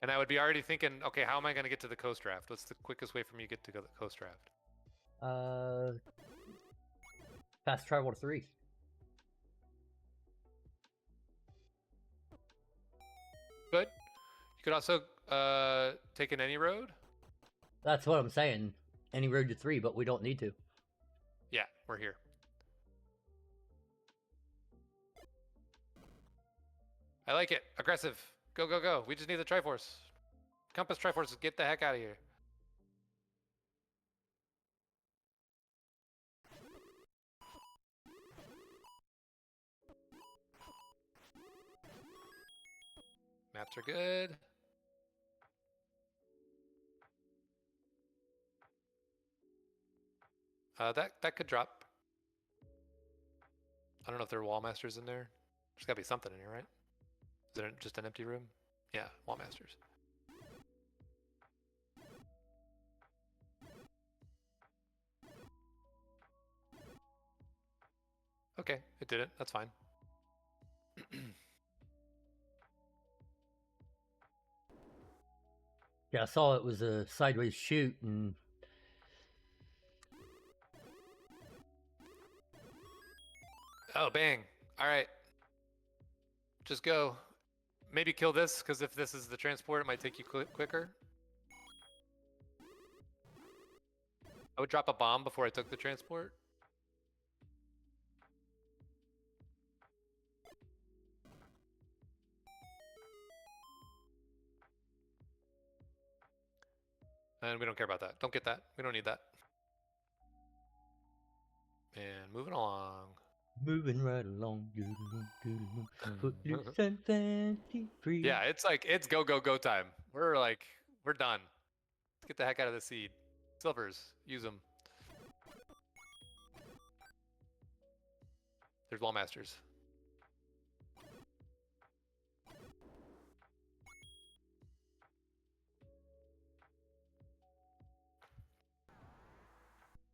Speaker 2: And I would be already thinking, okay, how am I going to get to the coast raft? What's the quickest way for me to get to the coast raft?
Speaker 1: Fast travel to 3.
Speaker 2: Good. You could also take an any road.
Speaker 1: That's what I'm saying. Any road to 3, but we don't need to.
Speaker 2: Yeah, we're here. I like it. Aggressive. Go, go, go. We just need the Triforce. Compass Triforce, get the heck out of here. Maps are good. That could drop. I don't know if there are wall masters in there. There's gotta be something in here, right? Is it just an empty room? Yeah, wall masters. Okay, it did it. That's fine.
Speaker 1: Yeah, I saw it was a sideways shoot, and
Speaker 2: Oh, bang. All right. Just go. Maybe kill this, because if this is the transport, it might take you quicker. I would drop a bomb before I took the transport. And we don't care about that. Don't get that. We don't need that. And moving along.
Speaker 1: moving right along. Footloose and fancy free.
Speaker 2: Yeah, it's like, it's go, go, go time. We're done. Let's get the heck out of the seed. Silvers, use them. There's wall masters.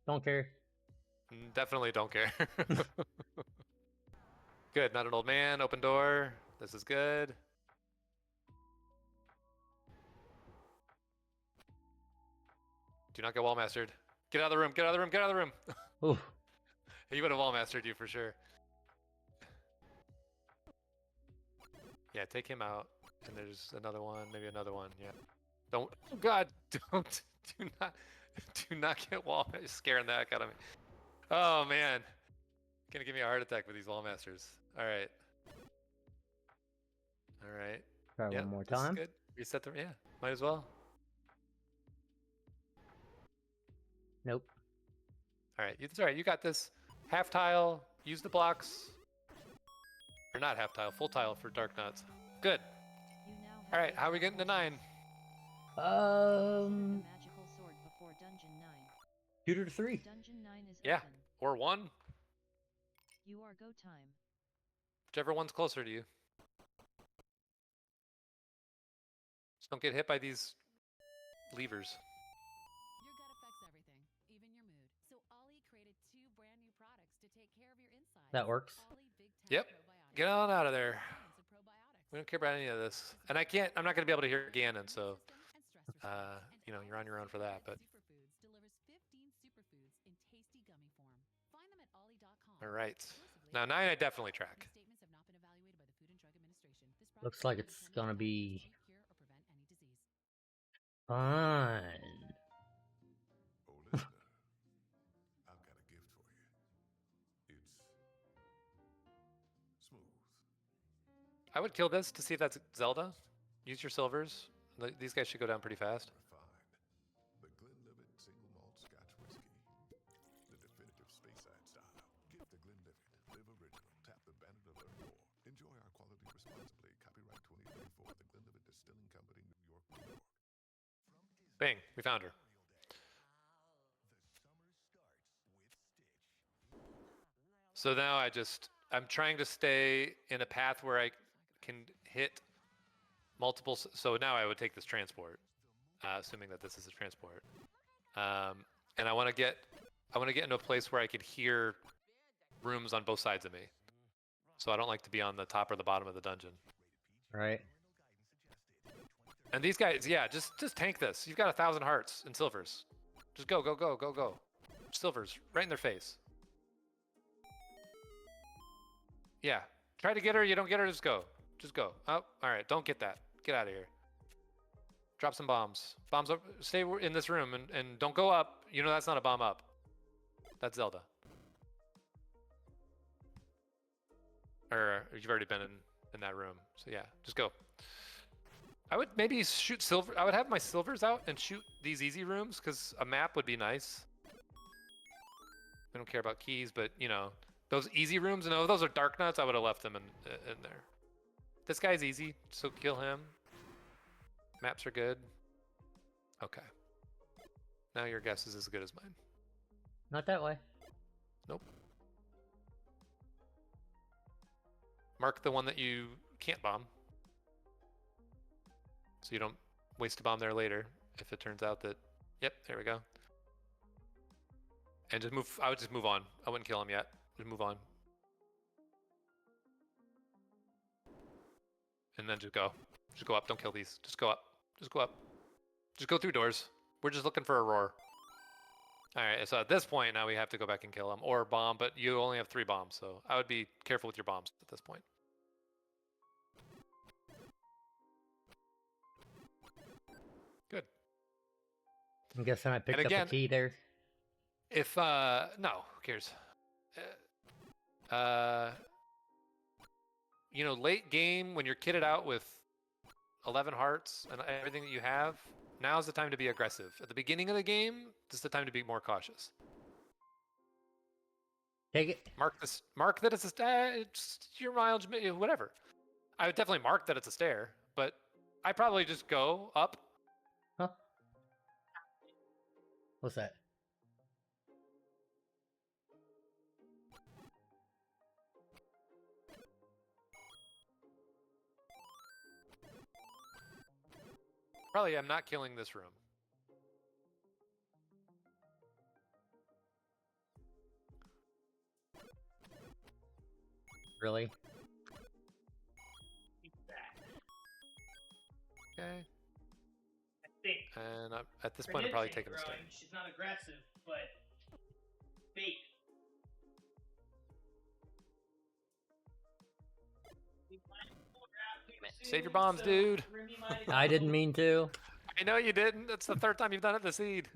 Speaker 1: Don't care.
Speaker 2: Definitely don't care. Good, not an old man. Open door. This is good. Do not get wall mastered. Get out of the room. Get out of the room. Get out of the room.
Speaker 1: Ooh.
Speaker 2: He would have wall mastered you for sure. Yeah, take him out. And there's another one, maybe another one. Yeah. Don't. Oh God! Don't. Do not get wall. You're scaring the heck out of me. Oh man. Gonna give me a heart attack with these wall masters. All right. All right.
Speaker 1: Try
Speaker 2: Yeah,
Speaker 1: one more
Speaker 2: this is
Speaker 1: time.
Speaker 2: good. Reset the. Yeah. Might as well.
Speaker 1: Nope.
Speaker 2: All right. It's all right. You got this. Half tile. Use the blocks. Or not half tile. Full tile for dark nuts. Good.
Speaker 3: You now have
Speaker 2: All right.
Speaker 3: a
Speaker 2: How are we getting to 9?
Speaker 3: Select the magical sword before dungeon 9.
Speaker 1: 2 to 3.
Speaker 3: Dungeon 9 is
Speaker 2: Yeah.
Speaker 3: open.
Speaker 2: Or 1.
Speaker 3: You are go time.
Speaker 2: Whichever one's closer to you. Just don't get hit by these levers.
Speaker 4: Your gut affects everything, even your mood. So Ollie created 2 brand new products to take care of your insides.
Speaker 1: That works.
Speaker 4: Ollie Big Tech
Speaker 2: Yep.
Speaker 4: Probiotics.
Speaker 2: Get on out of there.
Speaker 4: Abundance of probiotics.
Speaker 2: We don't care about any of this. And I'm not going to be able to hear Ganon, so, you know, you're on your own for that. But
Speaker 4: Superfoods delivers 15 superfoods in tasty gummy form. Find them at ollie.com.
Speaker 2: all right.
Speaker 4: Exclusively
Speaker 2: Now
Speaker 4: at
Speaker 2: 9 I definitely track.
Speaker 4: These statements have not been evaluated by the Food and Drug Administration. This product
Speaker 1: Looks
Speaker 4: is
Speaker 1: like
Speaker 4: not
Speaker 1: it's
Speaker 4: intended
Speaker 1: gonna
Speaker 4: to
Speaker 1: be
Speaker 4: treat, cure, or prevent any disease.
Speaker 1: fine.
Speaker 5: Oh, listener, I've got a gift for you. It's smooth,
Speaker 2: I would kill this to see if that's Zelda. Use your silvers. These guys should go down pretty fast.
Speaker 5: refined. The Glenlivet Single Malt Scotch Whiskey. The definitive Speyside style. Get the Glenlivet. Live original. Tap the banner to learn more. Enjoy our quality responsibly. Copyright 2024. The Glenlivet Distilling Company, New York, New York.
Speaker 2: Bang. We found her. So now I'm trying to stay in a path where I can hit multiple. So now I would take this transport, assuming that this is a transport. And I want to get into a place where I can hear rooms on both sides of me. So I don't like to be on the top or the bottom of the dungeon.
Speaker 1: Right.
Speaker 2: And these guys, yeah, just tank this. You've got 1,000 hearts and silvers. Just go, go, go, go, go. Silvers right in their face. Yeah. Try to get her. You don't get her. Just go. Just go. Oh, all right. Don't get that. Get out of here. Drop some bombs. Bombs up. Stay in this room and don't go up. You know that's not a bomb up. That's Zelda. Or you've already been in that room. So yeah, just go. I would maybe shoot silver. I would have my silvers out and shoot these easy rooms because a map would be nice. I don't care about keys, but you know, those easy rooms. No, those are dark nuts. I would have left them in there. This guy's easy, so kill him. Maps are good. Okay. Now your guess is as good as mine.
Speaker 1: Not that way.
Speaker 2: Nope. Mark the one that you can't bomb. So you don't waste a bomb there later if it turns out that, yep, there we go. And just move, I would just move on. I wouldn't kill him yet. Just move on. And then just go. Just go up, don't kill these. Just go up. Just go up. Just go through doors. We're just looking for a roar. Alright, so at this point now we have to go back and kill him. Or bomb, but you only have 3 bombs, so I would be careful with your bombs at this point. Good.
Speaker 1: I'm guessing I picked
Speaker 2: again,
Speaker 1: up a key there.
Speaker 2: If, no, who cares? You know, late game, when you're kitted out with 11 hearts and everything that you have, now's the time to be aggressive. At the beginning of the game, this is the time to be more cautious.
Speaker 1: Take it.
Speaker 2: Mark that it's it's your mileage, whatever. I would definitely mark that it's a stair, but I probably just go up.
Speaker 1: Huh? What's that?
Speaker 2: Probably I'm not killing this room.
Speaker 1: Really?
Speaker 2: Okay.
Speaker 9: I think.
Speaker 2: And at this point, I'm probably taking a step.
Speaker 9: She's not aggressive, but fake.
Speaker 2: Save your bombs, dude.
Speaker 1: I didn't mean to.
Speaker 2: I know you didn't. That's the third time you've done it this seed.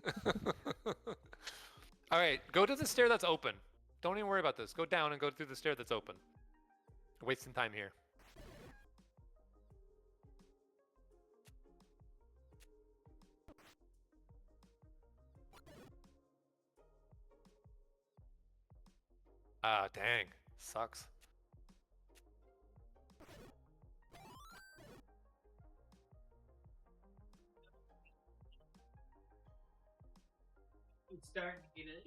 Speaker 2: All right, go to the stair that's open. Don't even worry about this. Go down and go through the stair that's open. You're wasting time here. Ah, dang. Sucks.
Speaker 9: It's starting to get a.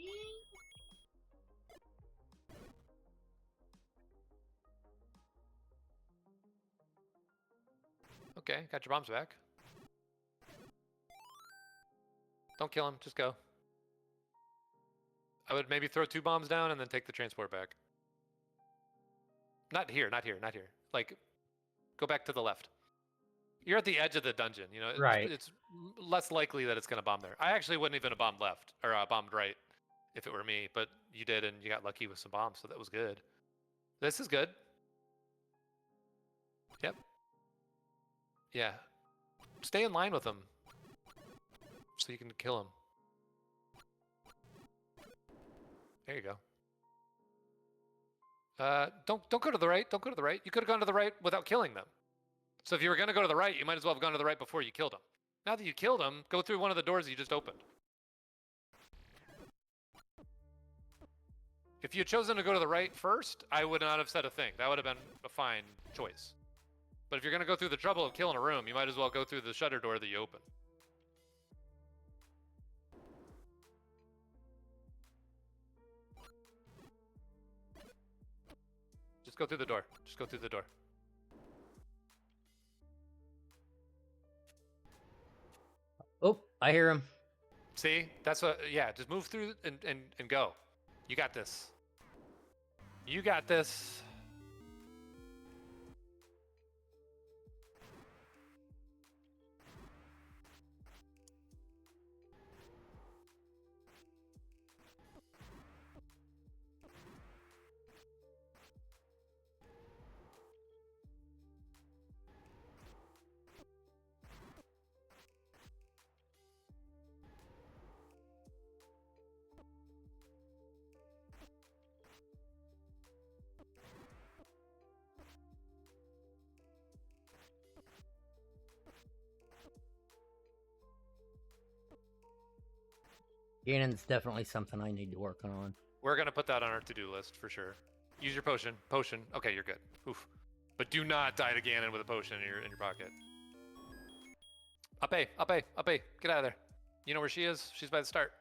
Speaker 2: Okay, got your bombs back. Don't kill him, just go. I would maybe throw 2 bombs down and then take the transport back. Not here, not here, not here. Like, go back to the left. You're at the edge of the dungeon, you know.
Speaker 1: Right.
Speaker 2: It's less likely that it's going to bomb there. I actually wouldn't even have bombed left, or bombed right, if it were me. But you did, and you got lucky with some bombs, so that was good. This is good. Yep. Yeah. Stay in line with him, so you can kill him. There you go. Don't go to the right. Don't go to the right. You could have gone to the right without killing them. So if you were going to go to the right, you might as well have gone to the right before you killed him. Now that you killed him, go through one of the doors you just opened. If you had chosen to go to the right first, I would not have said a thing. That would have been a fine choice. But if you're going to go through the trouble of killing a room, you might as well go through the shutter door that you opened. Just go through the door. Just go through the door.
Speaker 1: Oh, I hear him.
Speaker 2: See? That's what, yeah, just move through and go. You got this. You got this.
Speaker 1: Ganon's definitely something I need to work on.
Speaker 2: We're going to put that on our to-do list for sure. Use your potion. Potion. Okay, you're good. Oof. But do not die to Ganon with a potion in your pocket. Up A, up A, up A. Get out of there. You know where she is? She's by the start.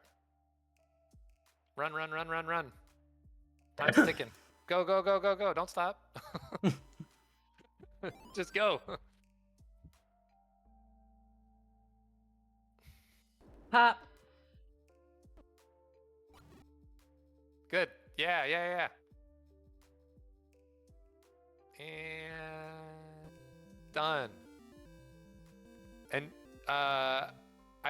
Speaker 2: Run, run, run, run, run. Time's ticking. Go, go, go, go, go. Don't stop. Just go.
Speaker 1: Pop.
Speaker 2: Good. Yeah, yeah, yeah. And done. And I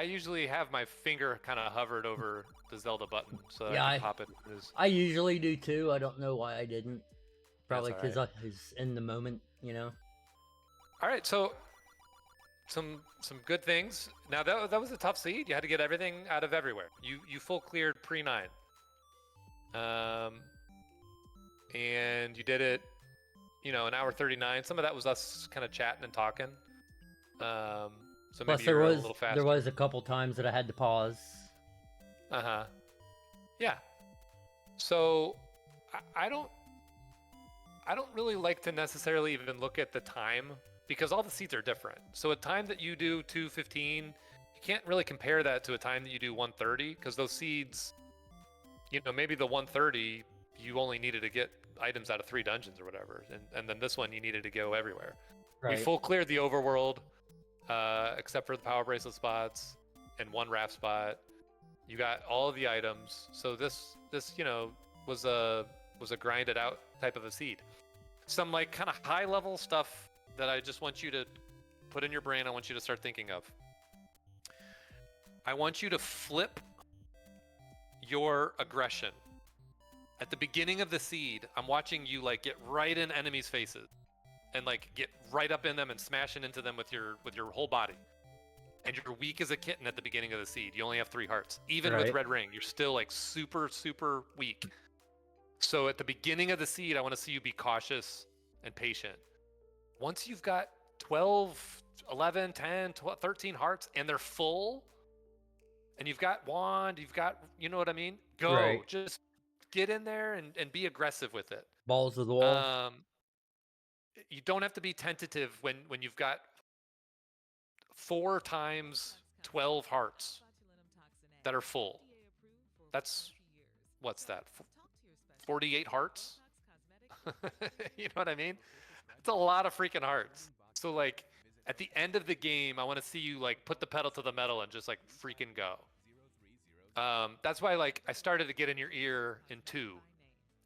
Speaker 2: usually have my finger kind of hovered over the Zelda button so that I can pop it.
Speaker 1: I usually do too. I don't know why I didn't. Probably because
Speaker 2: right.
Speaker 1: I was in the moment, you know.
Speaker 2: All right, so some good things. Now that was a tough seed. You had to get everything out of everywhere. You full cleared pre-9. And you did it, you know, an hour 39. Some of that was us kind of chatting and talking. So
Speaker 1: Plus
Speaker 2: maybe you're a little faster.
Speaker 1: There was a couple times that I had to pause.
Speaker 2: Yeah. So I don't really like to necessarily even look at the time because all the seeds are different. So a time that you do 2:15, you can't really compare that to a time that you do 1:30 because those seeds, you know, maybe the 1:30 you only needed to get items out of 3 dungeons or whatever, and then this one you needed to go everywhere.
Speaker 1: Right.
Speaker 2: We full cleared the overworld, except for the power bracelet spots and 1 raft spot. You got all of the items, so this you know was a grinded out type of a seed. some like kind of high level stuff that I just want you to put in your brain. I want you to start thinking of. I want you to flip your aggression. At the beginning of the seed, I'm watching you like get right in enemies' faces and like get right up in them and smashing into them with your whole body. And you're weak as a kitten at the beginning of the seed. You only have 3 hearts. Even with
Speaker 1: Right.
Speaker 2: Red Ring, you're still like super, super weak. So at the beginning of the seed, I want to see you be cautious and patient. Once you've got 12, 11, 10, 12, 13 hearts and they're full, and you've got wand, you've got, you know what I mean? Go.
Speaker 1: Right.
Speaker 2: Just get in there and be aggressive with it.
Speaker 1: Balls to the wall.
Speaker 2: You don't have to be tentative when you've got 4 times 12 hearts that are full. That's, what's that? 48 hearts? You know what I mean? It's a lot of freaking hearts. So like at the end of the game, I want to see you like put the pedal to the metal and just like freaking go. That's why like I started to get in your ear in 2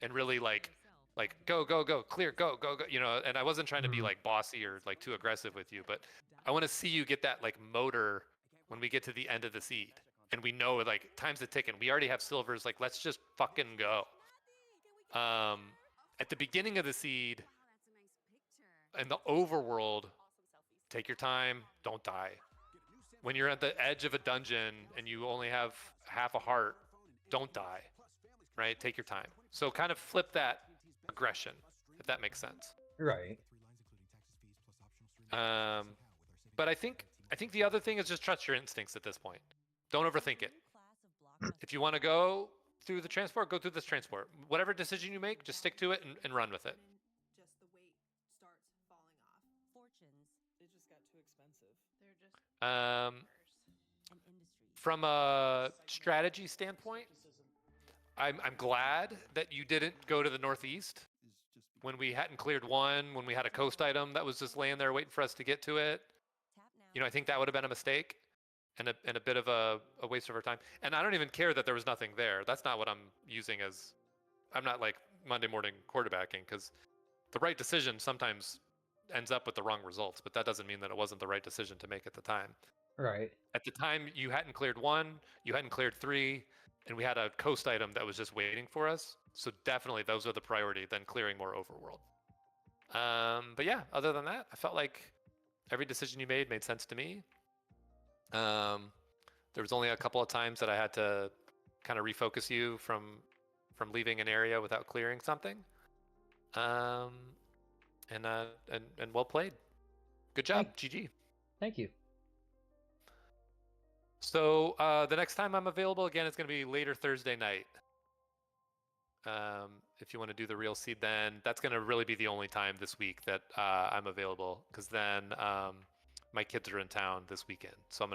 Speaker 2: and really like go, clear, go, you know, and I wasn't trying to be like bossy or like too aggressive with you, but I want to see you get that like motor when we get to the end of the seed. And we know like time's a ticking. We already have silvers, like let's just fucking go. At the beginning of the seed, in the overworld, take your time, don't die. When you're at the edge of a dungeon and you only have half a heart, don't die, right? Take your time. So kind of flip that aggression, if that makes sense.
Speaker 1: Right.
Speaker 2: But I think the other thing is just trust your instincts at this point. Don't overthink it. If you want to go through the transport, go through this transport. Whatever decision you make, just stick to it and run with it.
Speaker 10: Just the weight starts falling off.
Speaker 8: Fortunes.
Speaker 10: It just got too expensive.
Speaker 8: They're just
Speaker 2: From a strategy standpoint, I'm glad that you didn't go to the northeast when we hadn't cleared 1, when we had a coast item that was just laying there waiting for us to get to it. You know, I think that would have been a mistake and a bit of a waste of our time. And I don't even care that there was nothing there. That's not what I'm using as, I'm not like Monday morning quarterbacking, because the right decision sometimes ends up with the wrong results, but that doesn't mean that it wasn't the right decision to make at the time.
Speaker 1: Right.
Speaker 2: At the time, you hadn't cleared 1, you hadn't cleared 3, and we had a coast item that was just waiting for us. So definitely those are the priority than clearing more overworld. But yeah, other than that, I felt like every decision you made sense to me. There was only a couple of times that I had to kind of refocus you from leaving an area without clearing something. And well played. Good job, GG.
Speaker 1: Thank you.
Speaker 2: So the next time I'm available again, it's going to be later Thursday night. If you want to do the real seed, then that's going to really be the only time this week that I'm available, because then my kids are in town this weekend, so I'm gonna